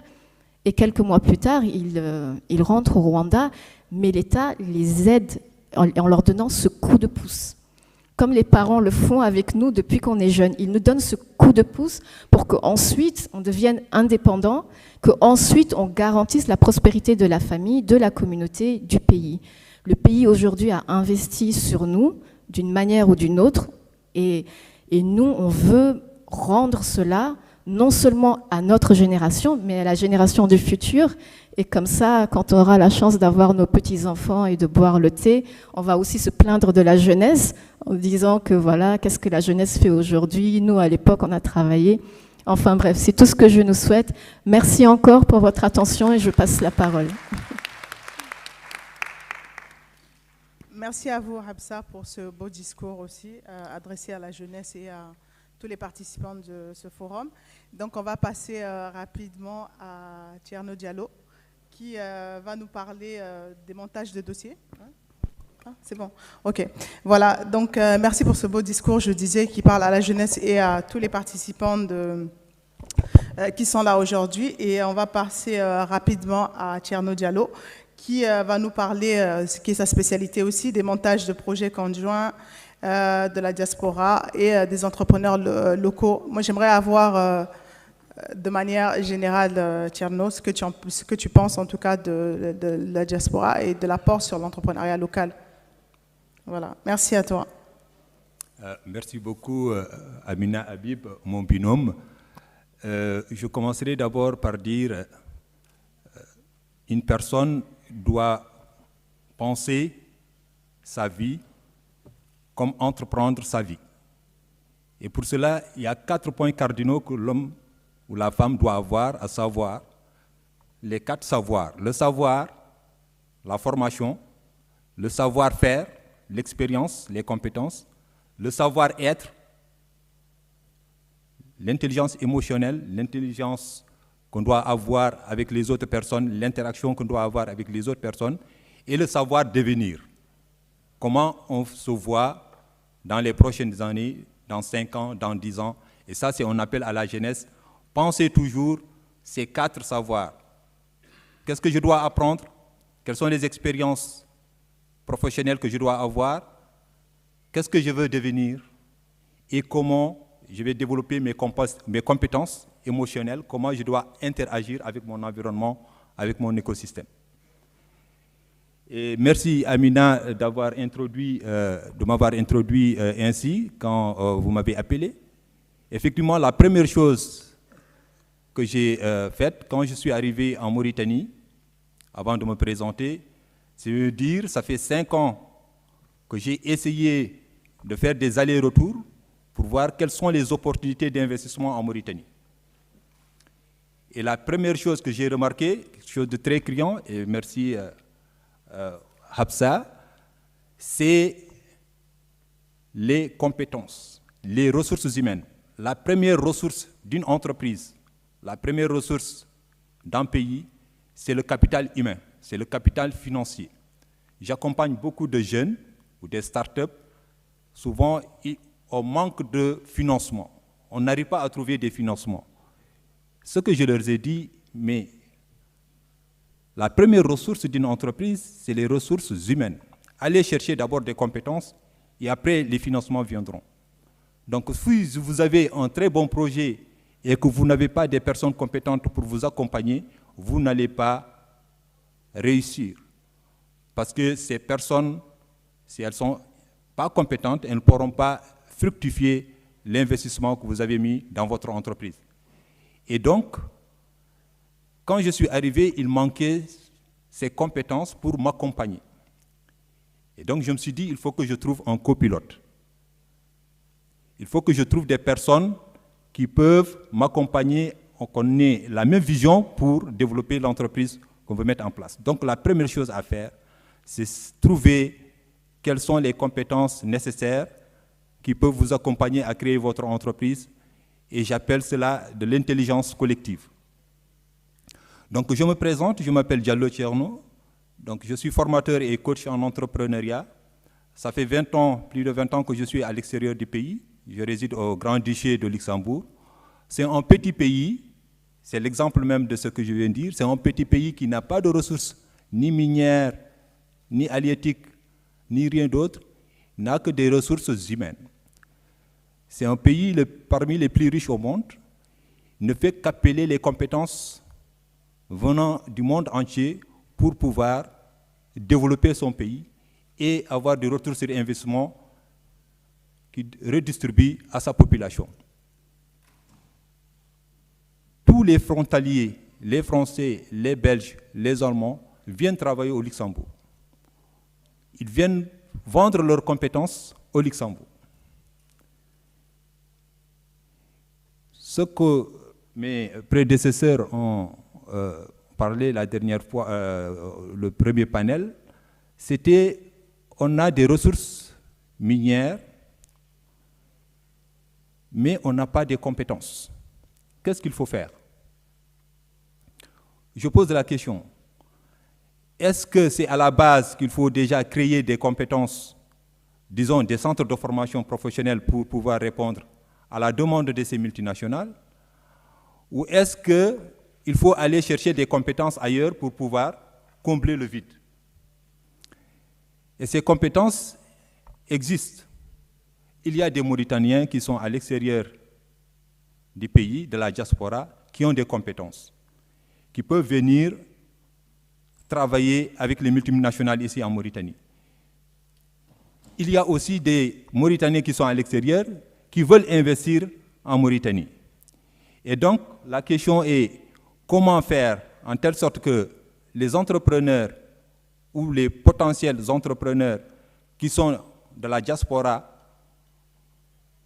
Et quelques mois plus tard, ils rentrent au Rwanda, mais l'État les aide en leur donnant ce coup de pouce. comme les parents le font avec nous depuis qu'on est jeune. Ils nous donnent ce coup de pouce pour qu'ensuite on devienne indépendant, qu'ensuite on garantisse la prospérité de la famille, de la communauté, du pays. Le pays aujourd'hui a investi sur nous d'une manière ou d'une autre et nous on veut rendre cela non seulement à notre génération, mais à la génération du futur. Et comme ça, quand on aura la chance d'avoir nos petits-enfants et de boire le thé, on va aussi se plaindre de la jeunesse en disant que voilà, qu'est-ce que la jeunesse fait aujourd'hui? Nous, à l'époque, on a travaillé. Enfin bref, c'est tout ce que je nous souhaite. Merci encore pour votre attention et je passe la parole. Merci à vous, Habsa, pour ce beau discours aussi, adressé à la jeunesse et à tous les participants de ce forum. Donc, on va passer rapidement à Thierno Diallo, qui va nous parler des montages de dossiers. C'est bon, ok. Voilà, donc merci pour ce beau discours, je disais, qui parle à la jeunesse et à tous les participants qui sont là aujourd'hui. Et on va passer rapidement à Thierno Diallo, qui va nous parler, ce qui est sa spécialité aussi, des montages de projets conjoints, de la diaspora et des entrepreneurs locaux. Moi, j'aimerais avoir, de manière générale, Thierno, ce que tu penses en tout cas de la diaspora et de l'apport sur l'entrepreneuriat local. Voilà, merci à toi. Merci beaucoup, Amina Habib, mon binôme. Je commencerai d'abord par dire une personne doit penser sa vie comme entreprendre sa vie. Et pour cela, il y a 4 points cardinaux que l'homme ou la femme doit avoir, à savoir les 4 savoirs. Le savoir, la formation, le savoir-faire, l'expérience, les compétences, le savoir-être, l'intelligence émotionnelle, l'intelligence qu'on doit avoir avec les autres personnes, l'interaction qu'on doit avoir avec les autres personnes, et le savoir-devenir. Comment on se voit dans les prochaines années, dans 5 ans, dans 10 ans. Et ça, c'est on appelle à la jeunesse, pensez toujours ces 4 savoirs. Qu'est-ce que je dois apprendre? Quelles sont les expériences professionnelles que je dois avoir? Qu'est-ce que je veux devenir? Et comment je vais développer mes compétences émotionnelles, comment je dois interagir avec mon environnement, avec mon écosystème. Et merci Amina de m'avoir introduit ainsi quand vous m'avez appelé. Effectivement, la première chose que j'ai faite quand je suis arrivé en Mauritanie, avant de me présenter, c'est de dire, ça fait 5 ans que j'ai essayé de faire des allers-retours pour voir quelles sont les opportunités d'investissement en Mauritanie. Et la première chose que j'ai remarqué, quelque chose de très criant, et merci Habsa, c'est les compétences, les ressources humaines. La première ressource d'une entreprise, la première ressource d'un pays, c'est le capital humain, c'est le capital financier. J'accompagne beaucoup de jeunes ou des startups, souvent on manque de financement. On n'arrive pas à trouver des financements. Ce que je leur ai dit, mais la première ressource d'une entreprise, c'est les ressources humaines. Allez chercher d'abord des compétences et après les financements viendront. Donc si vous avez un très bon projet et que vous n'avez pas des personnes compétentes pour vous accompagner, vous n'allez pas réussir. Parce que ces personnes, si elles ne sont pas compétentes, elles ne pourront pas fructifier l'investissement que vous avez mis dans votre entreprise. Et donc, quand je suis arrivé, il manquait ces compétences pour m'accompagner. Et donc, je me suis dit, il faut que je trouve un copilote. Il faut que je trouve des personnes qui peuvent m'accompagner, qu'on ait la même vision pour développer l'entreprise qu'on veut mettre en place. Donc, la première chose à faire, c'est trouver quelles sont les compétences nécessaires qui peuvent vous accompagner à créer votre entreprise. Et j'appelle cela de l'intelligence collective. Donc, je me présente, je m'appelle Diallo Thierno. Donc, je suis formateur et coach en entrepreneuriat. Ça fait 20 ans, plus de 20 ans que je suis à l'extérieur du pays. Je réside au Grand-Duché de Luxembourg. C'est un petit pays, c'est l'exemple même de ce que je viens de dire. C'est un petit pays qui n'a pas de ressources, ni minières, ni halieutiques, ni rien d'autre. n'a que des ressources humaines. C'est un pays parmi les plus riches au monde. Il ne fait qu'appeler les compétences venant du monde entier pour pouvoir développer son pays et avoir des retours sur investissement qui redistribue à sa population. Tous les frontaliers, les Français, les Belges, les Allemands, viennent travailler au Luxembourg. Ils viennent vendre leurs compétences au Luxembourg. Ce que mes prédécesseurs ont parlé la dernière fois, le premier panel, c'était on a des ressources minières, mais on n'a pas de compétences. Qu'est-ce qu'il faut faire? Je pose la question. Est-ce que c'est à la base qu'il faut déjà créer des compétences, disons des centres de formation professionnelle pour pouvoir répondre à la demande de ces multinationales? Ou est-ce qu'il faut aller chercher des compétences ailleurs pour pouvoir combler le vide? Et ces compétences existent. Il y a des Mauritaniens qui sont à l'extérieur du pays, de la diaspora, qui ont des compétences, qui peuvent venir travailler avec les multinationales ici en Mauritanie. Il y a aussi des Mauritaniens qui sont à l'extérieur, qui veulent investir en Mauritanie. Et donc, la question est comment faire en telle sorte que les entrepreneurs ou les potentiels entrepreneurs qui sont de la diaspora,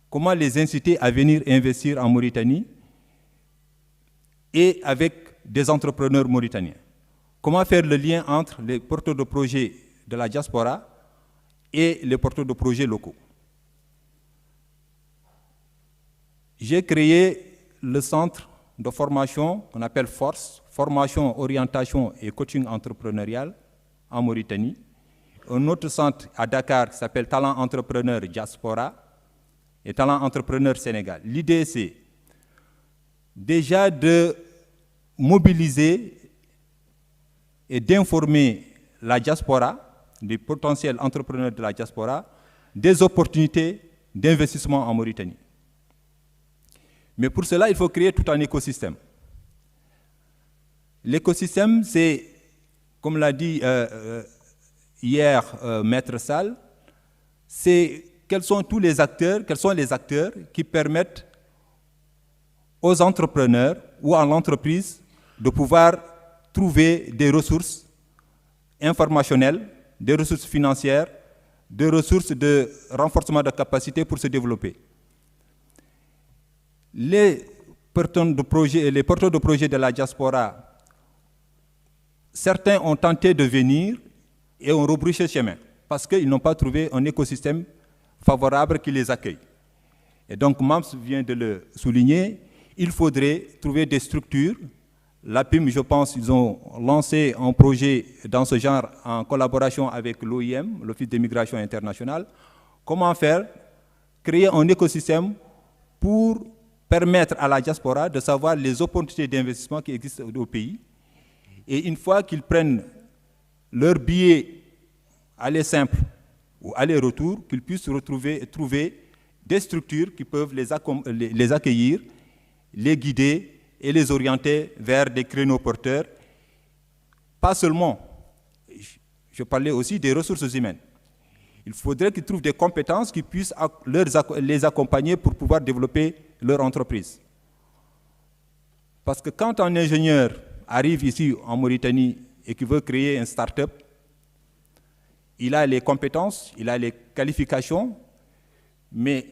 comment les inciter à venir investir en Mauritanie et avec des entrepreneurs mauritaniens. Comment faire le lien entre les porteurs de projets de la diaspora et les porteurs de projets locaux. J'ai créé le centre de formation qu'on appelle FORCE, Formation, Orientation et Coaching Entrepreneurial en Mauritanie. Un autre centre à Dakar qui s'appelle Talent Entrepreneur Diaspora et Talent Entrepreneur Sénégal. L'idée, c'est déjà de mobiliser et d'informer la diaspora, les potentiels entrepreneurs de la diaspora, des opportunités d'investissement en Mauritanie. Mais pour cela, il faut créer tout un écosystème. L'écosystème, c'est, comme l'a dit hier Maître Sall, c'est quels sont les acteurs qui permettent aux entrepreneurs ou à l'entreprise de pouvoir trouver des ressources informationnelles, des ressources financières, des ressources de renforcement de capacité pour se développer. Les porteurs de projets de la diaspora, certains ont tenté de venir et ont rebrouché chemin parce qu'ils n'ont pas trouvé un écosystème favorable qui les accueille. Et donc, Mams vient de le souligner, il faudrait trouver des structures. La PIM, je pense, ils ont lancé un projet dans ce genre en collaboration avec l'OIM, l'Office des migrations internationales. Comment faire? Créer un écosystème pour permettre à la diaspora de savoir les opportunités d'investissement qui existent au pays. Et une fois qu'ils prennent leur billet aller simple ou aller-retour, qu'ils puissent trouver des structures qui peuvent les accueillir, les guider et les orienter vers des créneaux porteurs. Pas seulement, je parlais aussi des ressources humaines. Il faudrait qu'ils trouvent des compétences qui puissent les accompagner pour pouvoir développer leur entreprise. Parce que quand un ingénieur arrive ici en Mauritanie et qui veut créer une start-up, il a les compétences, il a les qualifications, mais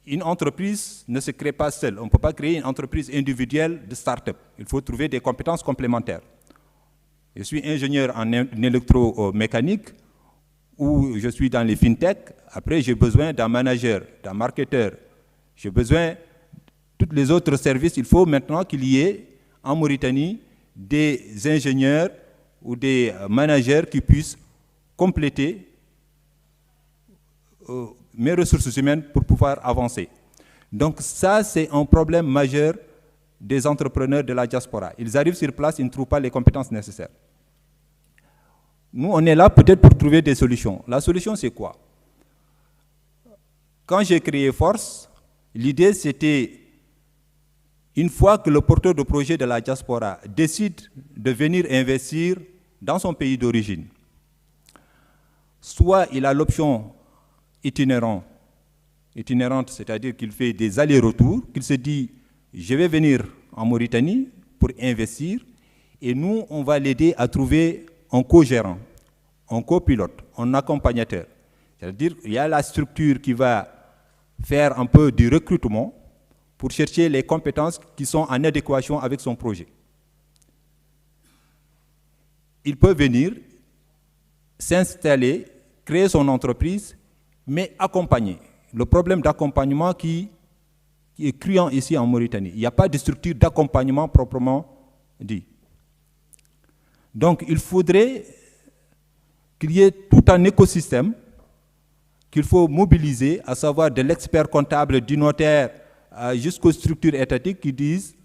une entreprise ne se crée pas seule. On ne peut pas créer une entreprise individuelle de start-up. Il faut trouver des compétences complémentaires. Je suis ingénieur en électromécanique ou je suis dans les fintech. Après, j'ai besoin d'un manager, d'un marketeur. J'ai besoin de tous les autres services. Il faut maintenant qu'il y ait en Mauritanie des ingénieurs ou des managers qui puissent compléter mes ressources humaines pour pouvoir avancer. Donc ça, c'est un problème majeur des entrepreneurs de la diaspora. Ils arrivent sur place, ils ne trouvent pas les compétences nécessaires. Nous, on est là peut-être pour trouver des solutions. La solution, c'est quoi? quand j'ai créé Force, l'idée c'était, une fois que le porteur de projet de la diaspora décide de venir investir dans son pays d'origine, soit il a l'option itinérante, c'est-à-dire qu'il fait des allers-retours, qu'il se dit, je vais venir en Mauritanie pour investir, et nous, on va l'aider à trouver un co-gérant, un copilote, un accompagnateur. C'est-à-dire qu'il y a la structure qui va faire un peu du recrutement pour chercher les compétences qui sont en adéquation avec son projet. Il peut venir, s'installer, créer son entreprise, mais accompagner. Le problème d'accompagnement qui est criant ici en Mauritanie. Il n'y a pas de structure d'accompagnement proprement dit. Donc il faudrait qu'il y ait tout un écosystème qu'il faut mobiliser, à savoir de l'expert comptable, du notaire, jusqu'aux structures étatiques qui disent,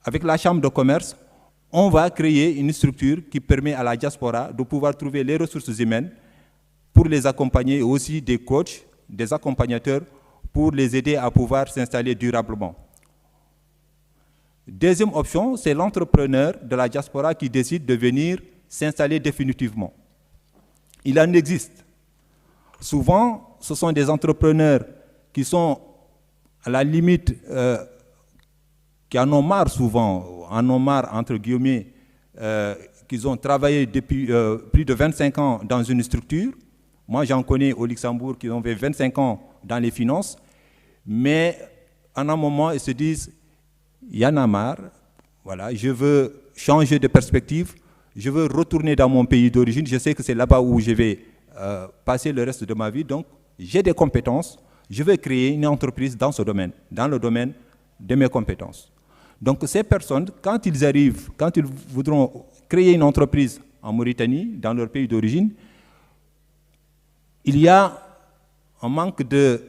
avec la chambre de commerce, on va créer une structure qui permet à la diaspora de pouvoir trouver les ressources humaines pour les accompagner, et aussi des coachs, des accompagnateurs, pour les aider à pouvoir s'installer durablement. Deuxième option, c'est l'entrepreneur de la diaspora qui décide de venir s'installer définitivement. Il en existe. Souvent, ce sont des entrepreneurs qui sont à la limite, qui en ont marre souvent, entre guillemets, qu'ils ont travaillé depuis plus de 25 ans dans une structure. Moi, j'en connais au Luxembourg qui ont fait 25 ans dans les finances, mais à un moment, ils se disent, il y en a marre, voilà, je veux changer de perspective, je veux retourner dans mon pays d'origine, je sais que c'est là-bas où je vais passer le reste de ma vie, donc j'ai des compétences, je vais créer une entreprise dans ce domaine, dans le domaine de mes compétences. Donc ces personnes, quand ils arrivent, quand ils voudront créer une entreprise en Mauritanie, dans leur pays d'origine, il y a un manque de,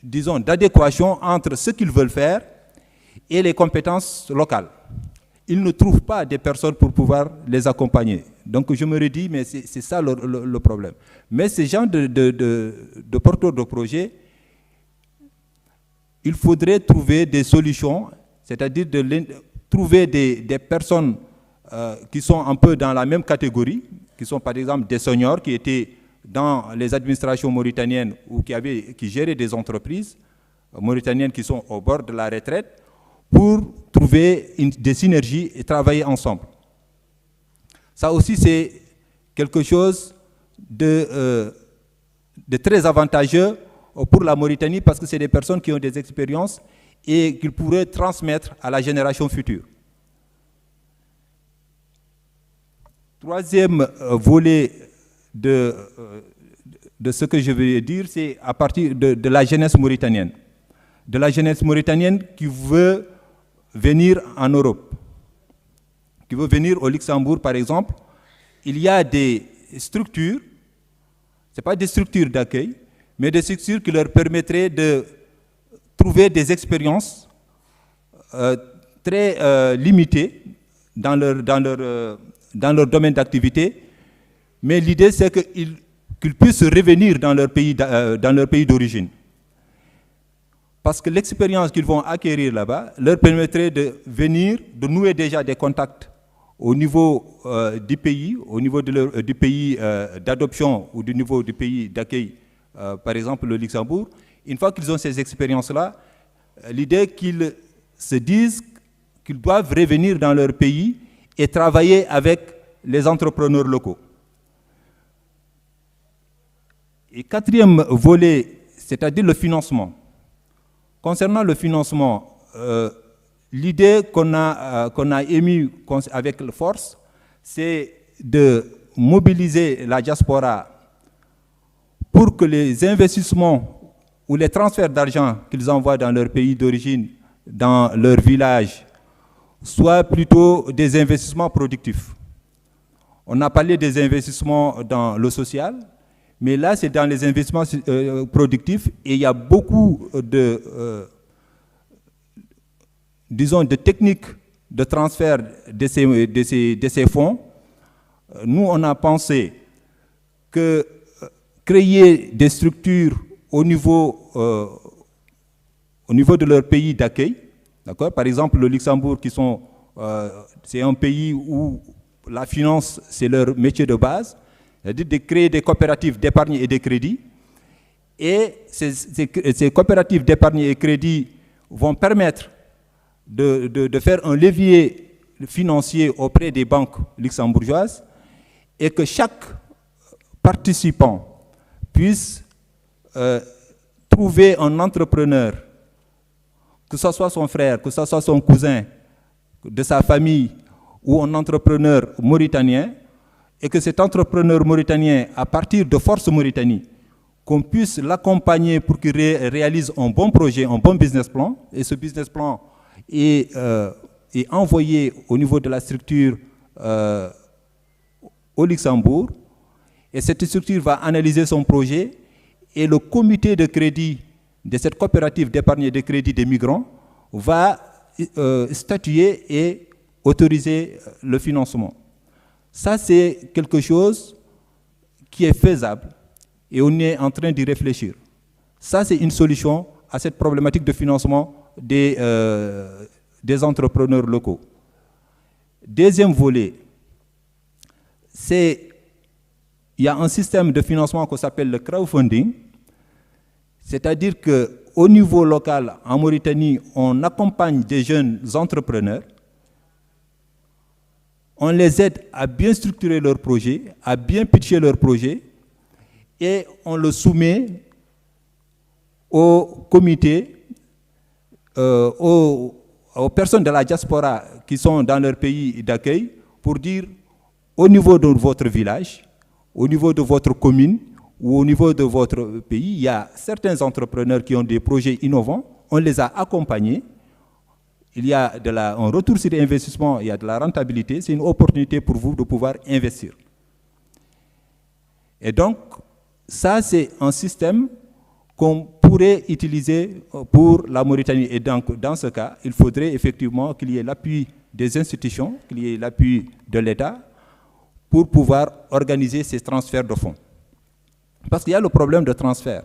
disons, d'adéquation entre ce qu'ils veulent faire et les compétences locales. Ils ne trouvent pas des personnes pour pouvoir les accompagner. Donc je me redis, mais c'est ça le problème. Mais ces gens de porteurs de projets, il faudrait trouver des solutions, c'est-à-dire trouver des personnes qui sont un peu dans la même catégorie, qui sont par exemple des seniors qui étaient dans les administrations mauritaniennes ou qui géraient des entreprises mauritaniennes qui sont au bord de la retraite, pour trouver des synergies et travailler ensemble. Ça aussi, c'est quelque chose de très avantageux pour la Mauritanie parce que c'est des personnes qui ont des expériences et qu'ils pourraient transmettre à la génération future. Troisième volet de ce que je vais dire, c'est à partir de la jeunesse mauritanienne. De la jeunesse mauritanienne qui veut venir en Europe, qui veut venir au Luxembourg par exemple. Il y a des structures, ce n'est pas des structures d'accueil, mais des structures qui leur permettraient de trouver des expériences très limitées dans leur domaine d'activité, mais l'idée c'est qu'ils puissent revenir dans leur pays d'origine. Parce que l'expérience qu'ils vont acquérir là-bas leur permettrait de venir, de nouer déjà des contacts au niveau du pays, au niveau du pays d'adoption ou du niveau du pays d'accueil, par exemple le Luxembourg. Une fois qu'ils ont ces expériences-là, l'idée qu'ils se disent qu'ils doivent revenir dans leur pays et travailler avec les entrepreneurs locaux. Et quatrième volet, c'est-à-dire le financement. Concernant le financement, l'idée qu'on a émise avec Force, c'est de mobiliser la diaspora pour que les investissements ou les transferts d'argent qu'ils envoient dans leur pays d'origine, dans leur village, soient plutôt des investissements productifs. On a parlé des investissements dans le social, mais là, c'est dans les investissements productifs et il y a beaucoup disons, de techniques de transfert de ces fonds. Nous, on a pensé que créer des structures au niveau de leur pays d'accueil. D'accord? Par exemple, le Luxembourg, c'est un pays où la finance, c'est leur métier de base, c'est-à-dire de créer des coopératives d'épargne et de crédit. Et ces coopératives d'épargne et de crédit vont permettre de faire un levier financier auprès des banques luxembourgeoises et que chaque participant puisse trouver un entrepreneur, que ce soit son frère, que ce soit son cousin, de sa famille ou un entrepreneur mauritanien, et que cet entrepreneur mauritanien, à partir de Force Mauritanie, qu'on puisse l'accompagner pour qu'il réalise un bon projet, un bon business plan, et ce business plan est envoyé au niveau de la structure au Luxembourg, et cette structure va analyser son projet, et le comité de crédit de cette coopérative d'épargne et de crédit des migrants va statuer et autoriser le financement. Ça, c'est quelque chose qui est faisable et on est en train d'y réfléchir. Ça, c'est une solution à cette problématique de financement des entrepreneurs locaux. Deuxième volet, il y a un système de financement qu'on s'appelle le crowdfunding, c'est-à-dire qu'au niveau local, en Mauritanie, on accompagne des jeunes entrepreneurs, on les aide à bien structurer leur projet, à bien pitcher leur projet, et on le soumet au comité, aux personnes de la diaspora qui sont dans leur pays d'accueil, pour dire au niveau de votre village, au niveau de votre commune ou au niveau de votre pays, il y a certains entrepreneurs qui ont des projets innovants, on les a accompagnés, il y a un retour sur investissement, il y a de la rentabilité, c'est une opportunité pour vous de pouvoir investir. Et donc, ça c'est un système qu'on pourrait utiliser pour la Mauritanie. Et donc, dans ce cas, il faudrait effectivement qu'il y ait l'appui des institutions, qu'il y ait l'appui de l'État pour pouvoir organiser ces transferts de fonds. Parce qu'il y a le problème de transfert.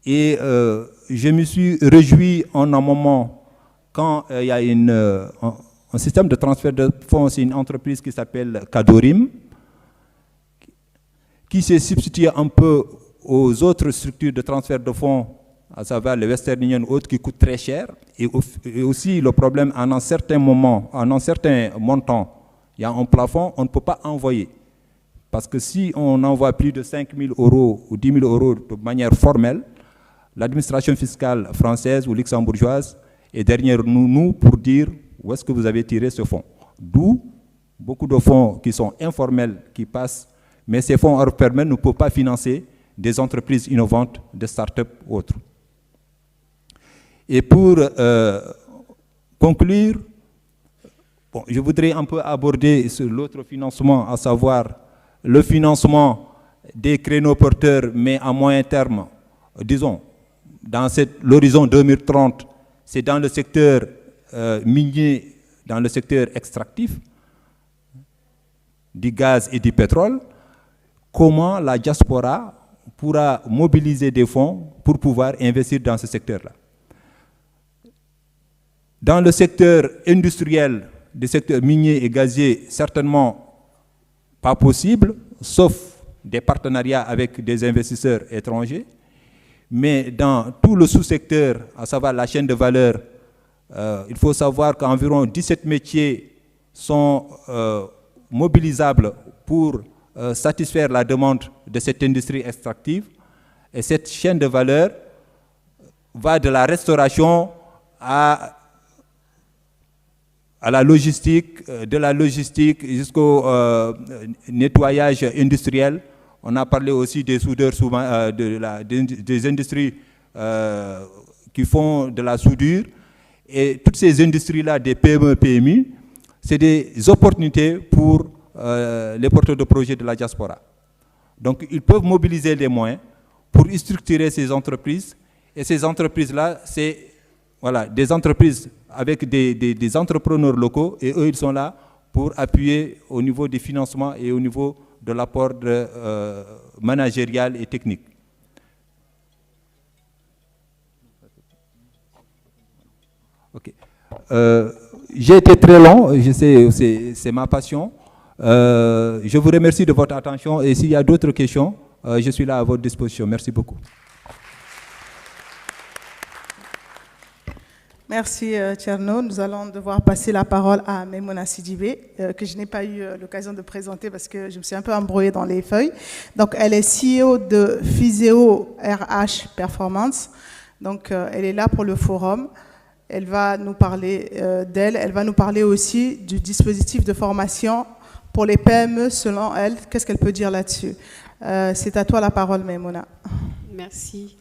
Et je me suis réjoui en un moment quand il y a un système de transfert de fonds, c'est une entreprise qui s'appelle Kadorim, qui s'est substituée un peu aux autres structures de transfert de fonds, à savoir les Western Union ou autres, qui coûtent très cher. Et aussi le problème, en un certain moment, en un certain montant, il y a un plafond, on ne peut pas envoyer. Parce que si on envoie plus de 5 000 € ou 10 000 € de manière formelle, l'administration fiscale française ou luxembourgeoise est derrière nous pour dire où est-ce que vous avez tiré ce fonds. D'où beaucoup de fonds qui sont informels, qui passent, mais ces fonds hors permis ne peuvent pas financer des entreprises innovantes, des start-up ou autres. Et pour conclure, bon, je voudrais un peu aborder l'autre financement, à savoir le financement des créneaux porteurs, mais à moyen terme, disons, dans l'horizon 2030, c'est dans le secteur minier, dans le secteur extractif, du gaz et du pétrole. Comment la diaspora pourra mobiliser des fonds pour pouvoir investir dans ce secteur-là. Dans le secteur industriel, des secteurs miniers et gaziers, certainement pas possible, sauf des partenariats avec des investisseurs étrangers. Mais dans tout le sous-secteur, à savoir la chaîne de valeur, il faut savoir qu'environ 17 métiers sont mobilisables pour satisfaire la demande de cette industrie extractive. Et cette chaîne de valeur va de la restauration à la logistique, de la logistique jusqu'au nettoyage industriel. On a parlé aussi des soudeurs, des industries qui font de la soudure. Et toutes ces industries-là, des PME, PMI, c'est des opportunités pour les porteurs de projets de la diaspora. Donc, ils peuvent mobiliser les moyens pour structurer ces entreprises. Et ces entreprises-là, c'est voilà, des entreprises avec des entrepreneurs locaux. Et eux, ils sont là pour appuyer au niveau des financements et au niveau de l'apport managérial et technique. Okay. J'ai été très long, je sais, c'est ma passion. Je vous remercie de votre attention et s'il y a d'autres questions, je suis là à votre disposition. Merci beaucoup. Merci Thierno. Nous allons devoir passer la parole à Maimouna Sidibé, que je n'ai pas eu l'occasion de présenter parce que je me suis un peu embrouillée dans les feuilles. Donc, elle est CEO de Physeo RH Performance. Donc, elle est là pour le forum. Elle va nous parler d'elle. Elle va nous parler aussi du dispositif de formation pour les PME selon elle. Qu'est-ce qu'elle peut dire là-dessus? C'est à toi la parole, Maimouna. Merci.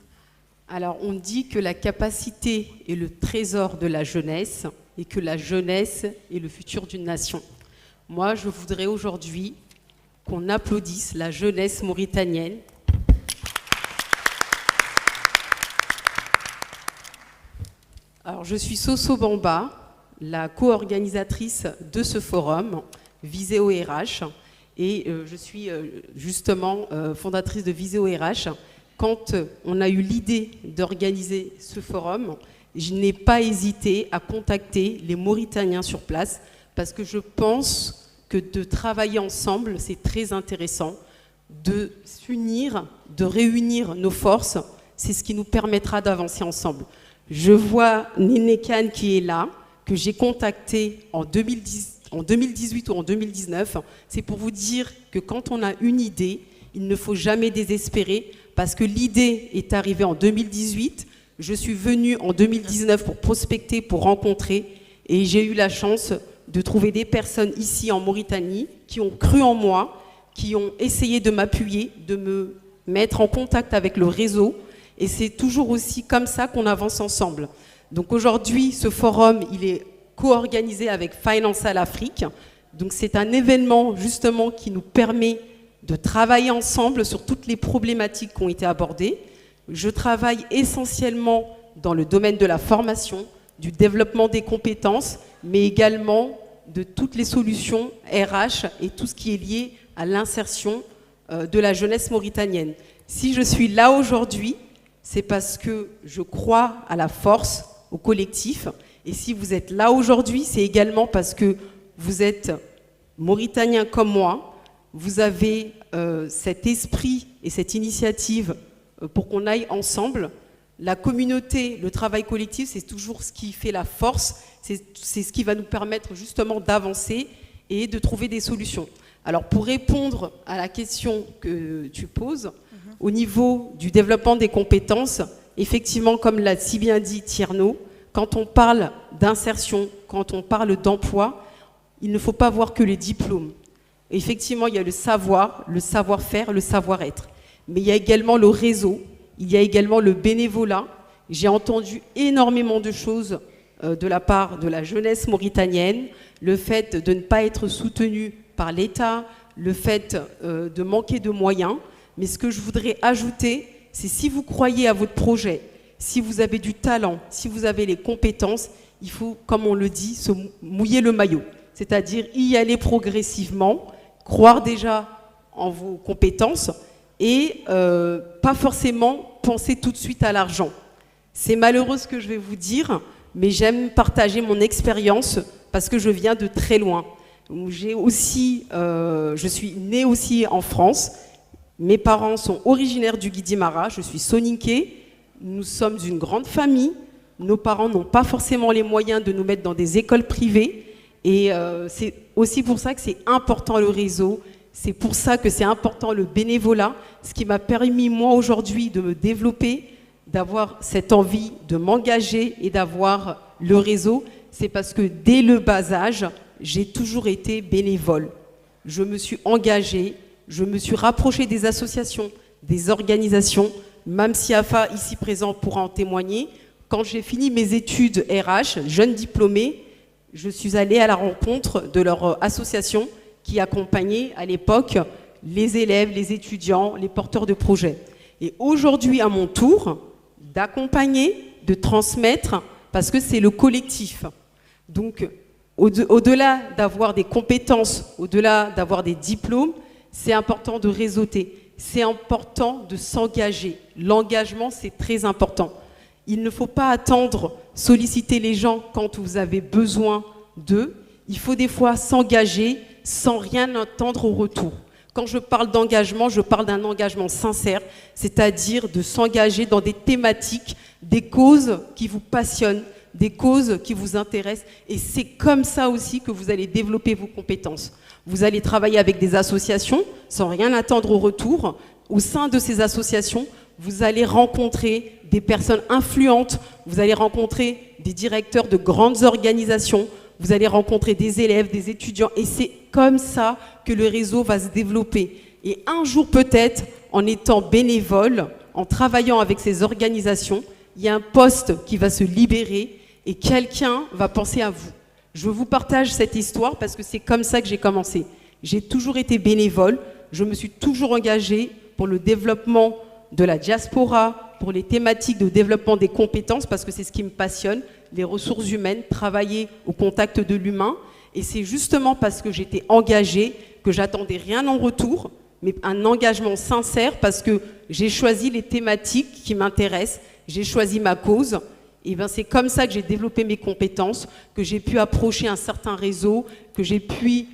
Alors, on dit que la capacité est le trésor de la jeunesse et que la jeunesse est le futur d'une nation. Moi, je voudrais aujourd'hui qu'on applaudisse la jeunesse mauritanienne. Alors, je suis Soso Bamba, la co-organisatrice de ce forum, Viséo RH, et je suis justement fondatrice de Viséo RH. Quand on a eu l'idée d'organiser ce forum, je n'ai pas hésité à contacter les Mauritaniens sur place parce que je pense que de travailler ensemble, c'est très intéressant. De s'unir, de réunir nos forces, c'est ce qui nous permettra d'avancer ensemble. Je vois Néné Kane qui est là, que j'ai contacté en 2018 ou en 2019. C'est pour vous dire que quand on a une idée, il ne faut jamais désespérer parce que l'idée est arrivée en 2018. Je suis venue en 2019 pour prospecter, pour rencontrer et j'ai eu la chance de trouver des personnes ici en Mauritanie qui ont cru en moi, qui ont essayé de m'appuyer, de me mettre en contact avec le réseau et c'est toujours aussi comme ça qu'on avance ensemble. Donc aujourd'hui, ce forum, il est co-organisé avec Financial Afrique. Donc c'est un événement justement qui nous permet de travailler ensemble sur toutes les problématiques qui ont été abordées. Je travaille essentiellement dans le domaine de la formation, du développement des compétences, mais également de toutes les solutions RH et tout ce qui est lié à l'insertion de la jeunesse mauritanienne. Si je suis là aujourd'hui, c'est parce que je crois à la force, au collectif. Et si vous êtes là aujourd'hui, c'est également parce que vous êtes mauritanien comme moi. Vous avez cet esprit et cette initiative pour qu'on aille ensemble. La communauté, le travail collectif, c'est toujours ce qui fait la force, c'est ce qui va nous permettre justement d'avancer et de trouver des solutions. Alors pour répondre à la question que tu poses, au niveau du développement des compétences, effectivement, comme l'a si bien dit Thierno, quand on parle d'insertion, quand on parle d'emploi, il ne faut pas voir que les diplômes. Effectivement, il y a le savoir, le savoir-faire, le savoir-être. Mais il y a également le réseau, il y a également le bénévolat. J'ai entendu énormément de choses de la part de la jeunesse mauritanienne, le fait de ne pas être soutenu par l'État, le fait de manquer de moyens. Mais ce que je voudrais ajouter, c'est si vous croyez à votre projet, si vous avez du talent, si vous avez les compétences, il faut, comme on le dit, se mouiller le maillot. C'est-à-dire y aller progressivement, croire déjà en vos compétences et pas forcément penser tout de suite à l'argent. C'est malheureux ce que je vais vous dire, mais j'aime partager mon expérience parce que je viens de très loin. Je suis née aussi en France. Mes parents sont originaires du Guidimara, je suis soninké. Nous sommes une grande famille. Nos parents n'ont pas forcément les moyens de nous mettre dans des écoles privées. Et c'est aussi pour ça que c'est important le réseau, c'est pour ça que c'est important le bénévolat, ce qui m'a permis moi aujourd'hui de me développer, d'avoir cette envie de m'engager et d'avoir le réseau, c'est parce que dès le bas âge, j'ai toujours été bénévole. Je me suis engagée, je me suis rapprochée des associations, des organisations, même si Afa, ici présent, pourra en témoigner. Quand j'ai fini mes études RH, jeune diplômée, je suis allée à la rencontre de leur association qui accompagnait à l'époque les élèves, les étudiants, les porteurs de projets. Et aujourd'hui, à mon tour, d'accompagner, de transmettre, parce que c'est le collectif. Donc, au-delà d'avoir des compétences, au-delà d'avoir des diplômes, c'est important de réseauter, c'est important de s'engager. L'engagement, c'est très important. Il ne faut pas attendre, solliciter les gens quand vous avez besoin d'eux. Il faut des fois s'engager sans rien attendre au retour. Quand je parle d'engagement, je parle d'un engagement sincère, c'est-à-dire de s'engager dans des thématiques, des causes qui vous passionnent, des causes qui vous intéressent. Et c'est comme ça aussi que vous allez développer vos compétences. Vous allez travailler avec des associations sans rien attendre au retour. Au sein de ces associations, vous allez rencontrer des personnes influentes, vous allez rencontrer des directeurs de grandes organisations, vous allez rencontrer des élèves, des étudiants, et c'est comme ça que le réseau va se développer. Et un jour peut-être, en étant bénévole, en travaillant avec ces organisations, il y a un poste qui va se libérer et quelqu'un va penser à vous. Je vous partage cette histoire parce que c'est comme ça que j'ai commencé. J'ai toujours été bénévole, je me suis toujours engagée pour le développement de la diaspora, pour les thématiques de développement des compétences, parce que c'est ce qui me passionne, les ressources humaines, travailler au contact de l'humain. Et c'est justement parce que j'étais engagée, que j'attendais rien en retour, mais un engagement sincère, parce que j'ai choisi les thématiques qui m'intéressent, j'ai choisi ma cause. Et bien c'est comme ça que j'ai développé mes compétences, que j'ai pu approcher un certain réseau, que j'ai pu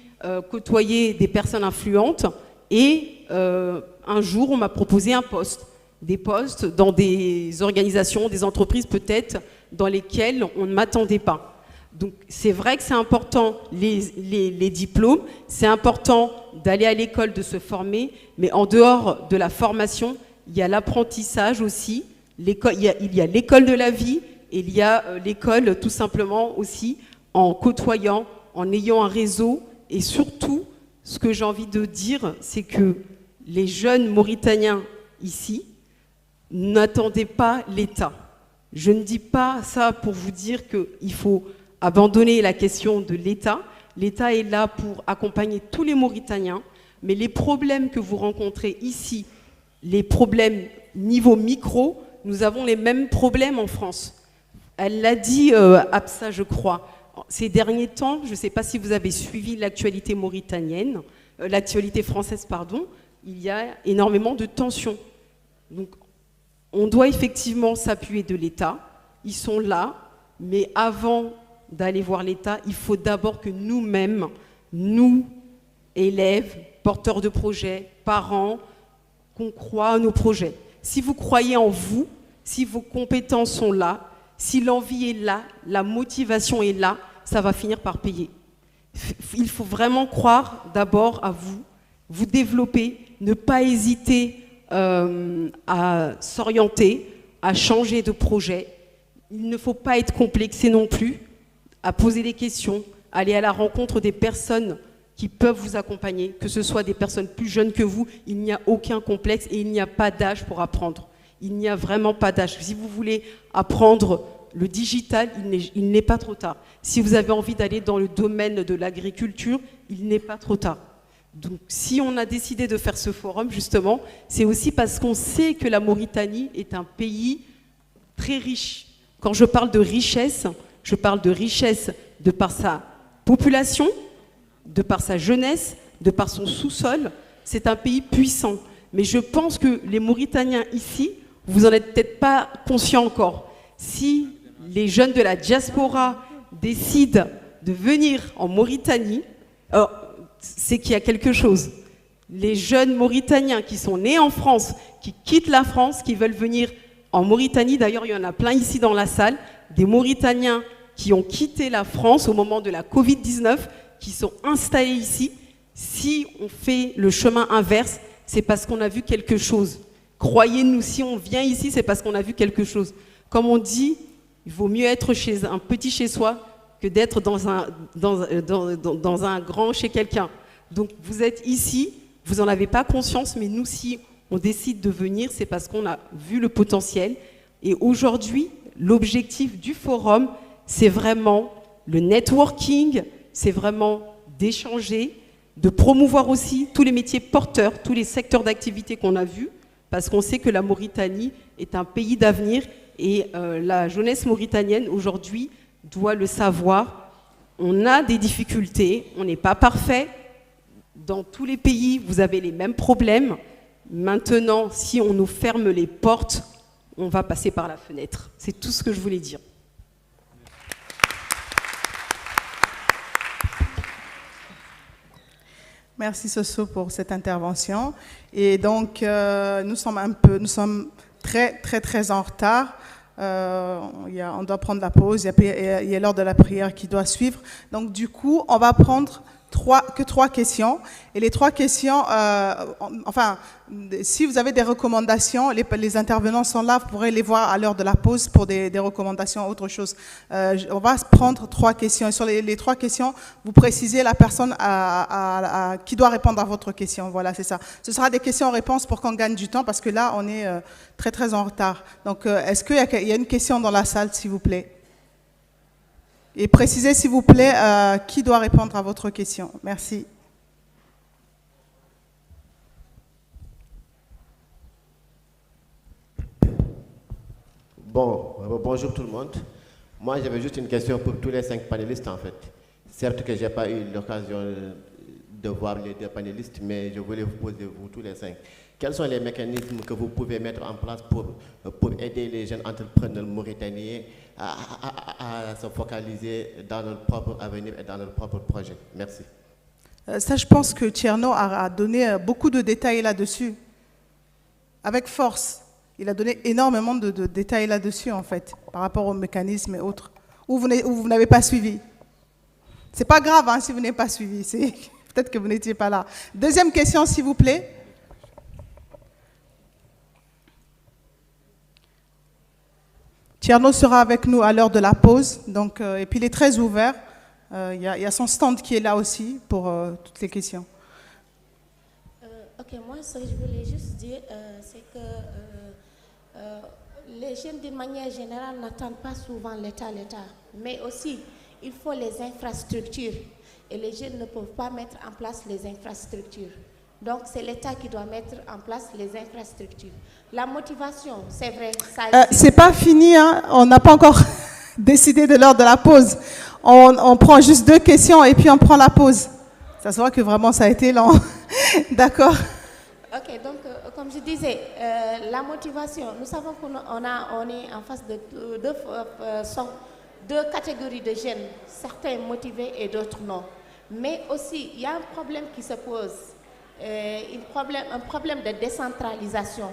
côtoyer des personnes influentes. Et un jour, on m'a proposé un poste. Des postes dans des organisations, des entreprises peut-être, dans lesquelles on ne m'attendait pas. Donc c'est vrai que c'est important les diplômes, c'est important d'aller à l'école, de se former, mais en dehors de la formation, il y a l'apprentissage aussi, il y a l'école de la vie, et il y a l'école tout simplement aussi en côtoyant, en ayant un réseau, et surtout, ce que j'ai envie de dire, c'est que les jeunes Mauritaniens ici, n'attendez pas l'État. Je ne dis pas ça pour vous dire qu'il faut abandonner la question de l'État. L'État est là pour accompagner tous les Mauritaniens, mais les problèmes que vous rencontrez ici, les problèmes niveau micro, nous avons les mêmes problèmes en France. Elle l'a dit, Absa, je crois. Ces derniers temps, je ne sais pas si vous avez suivi l'actualité mauritanienne, l'actualité française, pardon, il y a énormément de tensions. Donc, on doit effectivement s'appuyer de l'État. Ils sont là, mais avant d'aller voir l'État, il faut d'abord que nous-mêmes, nous, élèves, porteurs de projets, parents, qu'on croit à nos projets. Si vous croyez en vous, si vos compétences sont là, si l'envie est là, la motivation est là, ça va finir par payer. Il faut vraiment croire d'abord à vous, vous développer, ne pas hésiter à s'orienter, à changer de projet. Il ne faut pas être complexé non plus, à poser des questions, aller à la rencontre des personnes qui peuvent vous accompagner, que ce soit des personnes plus jeunes que vous, il n'y a aucun complexe et il n'y a pas d'âge pour apprendre. Il n'y a vraiment pas d'âge. Si vous voulez apprendre le digital, il n'est pas trop tard. Si vous avez envie d'aller dans le domaine de l'agriculture, il n'est pas trop tard. Donc si on a décidé de faire ce forum, justement, c'est aussi parce qu'on sait que la Mauritanie est un pays très riche. Quand je parle de richesse de par sa population, de par sa jeunesse, de par son sous-sol. C'est un pays puissant. Mais je pense que les Mauritaniens ici, vous n'en êtes peut-être pas conscients encore. Si les jeunes de la diaspora décident de venir en Mauritanie, c'est qu'il y a quelque chose. Les jeunes Mauritaniens qui sont nés en France, qui quittent la France, qui veulent venir en Mauritanie, d'ailleurs il y en a plein ici dans la salle, des Mauritaniens qui ont quitté la France au moment de la Covid-19, qui sont installés ici. Si on fait le chemin inverse, c'est parce qu'on a vu quelque chose. Croyez-nous, si on vient ici, c'est parce qu'on a vu quelque chose. Comme on dit, il vaut mieux être chez un petit chez soi que d'être dans un grand chez quelqu'un. Donc vous êtes ici, vous n'en avez pas conscience, mais nous, si on décide de venir, c'est parce qu'on a vu le potentiel. Et aujourd'hui, l'objectif du forum, c'est vraiment le networking, c'est vraiment d'échanger, de promouvoir aussi tous les métiers porteurs, tous les secteurs d'activité qu'on a vus, parce qu'on sait que la Mauritanie est un pays d'avenir et la jeunesse mauritanienne aujourd'hui doit le savoir. On a des difficultés, on n'est pas parfait, Dans tous les pays, vous avez les mêmes problèmes. Maintenant, si on nous ferme les portes, on va passer par la fenêtre. C'est tout ce que je voulais dire. Merci Soso pour cette intervention. Et donc, nous sommes très en retard. On doit prendre la pause, il y a l'heure de la prière qui doit suivre. Donc, du coup, on va prendre trois questions. Et les 3 questions, si vous avez des recommandations, les intervenants sont là, vous pourrez les voir à l'heure de la pause pour des recommandations, autre chose. On va prendre 3 questions. Et sur les 3 questions, vous précisez la personne qui doit répondre à votre question. Voilà, c'est ça. Ce sera des questions-réponses pour qu'on gagne du temps, parce que là, on est très en retard. Donc, est-ce qu'il y a une question dans la salle, s'il vous plaît? Et précisez, s'il vous plaît, qui doit répondre à votre question. Merci. Bonjour tout le monde. Moi, j'avais juste une question pour tous les 5 panélistes, en fait. Certes que je n'ai pas eu l'occasion de voir les 2 panélistes, mais je voulais vous poser, vous tous les 5. Quels sont les mécanismes que vous pouvez mettre en place pour aider les jeunes entrepreneurs mauritaniens à se focaliser dans leur propre avenir et dans leur propre projet? Merci. Ça, je pense que Tcherno a donné beaucoup de détails là-dessus, avec force. Il a donné énormément de détails là-dessus, en fait, par rapport aux mécanismes et autres. Ou vous n'avez pas suivi. C'est pas grave hein, si vous n'avez pas suivi. Peut-être que vous n'étiez pas là. Deuxième question, s'il vous plaît. Tcherno sera avec nous à l'heure de la pause. Donc, et puis, il est très ouvert. Il y a son stand qui est là aussi pour toutes les questions. Ok, moi, ce que je voulais juste dire, c'est que les jeunes, d'une manière générale, n'attendent pas souvent l'État. Mais aussi, il faut les infrastructures. Et les jeunes ne peuvent pas mettre en place les infrastructures. Donc, c'est l'État qui doit mettre en place les infrastructures. La motivation, c'est vrai, ça existe. C'est pas fini, hein. On n'a pas encore décidé de l'heure de la pause. On prend juste 2 questions et puis on prend la pause. Ça se voit que vraiment ça a été lent. D'accord. Ok, donc comme je disais, la motivation, nous savons qu'on est en face de 2 catégories de jeunes, certains motivés et d'autres non. Mais aussi, il y a un problème qui se pose, un problème de décentralisation.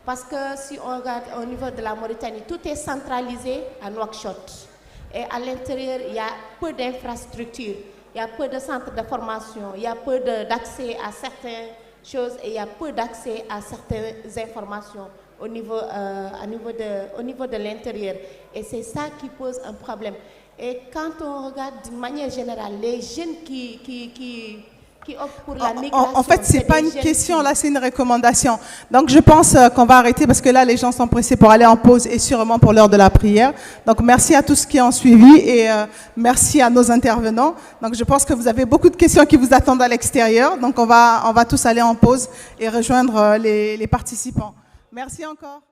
Parce que si on regarde au niveau de la Mauritanie, tout est centralisé à Nouakchott. Et à l'intérieur, il y a peu d'infrastructures, il y a peu de centres de formation, il y a peu d'accès à certaines choses et il y a peu d'accès à certaines informations au niveau de l'intérieur. Et c'est ça qui pose un problème. Et quand on regarde d'une manière générale, les jeunes qui optent pour la migration... En fait, ce n'est pas une question, là, c'est une recommandation. Donc, je pense qu'on va arrêter parce que là, les gens sont pressés pour aller en pause et sûrement pour l'heure de la prière. Donc, merci à tous ceux qui ont suivi et merci à nos intervenants. Donc, je pense que vous avez beaucoup de questions qui vous attendent à l'extérieur. Donc, on va tous aller en pause et rejoindre les participants. Merci encore.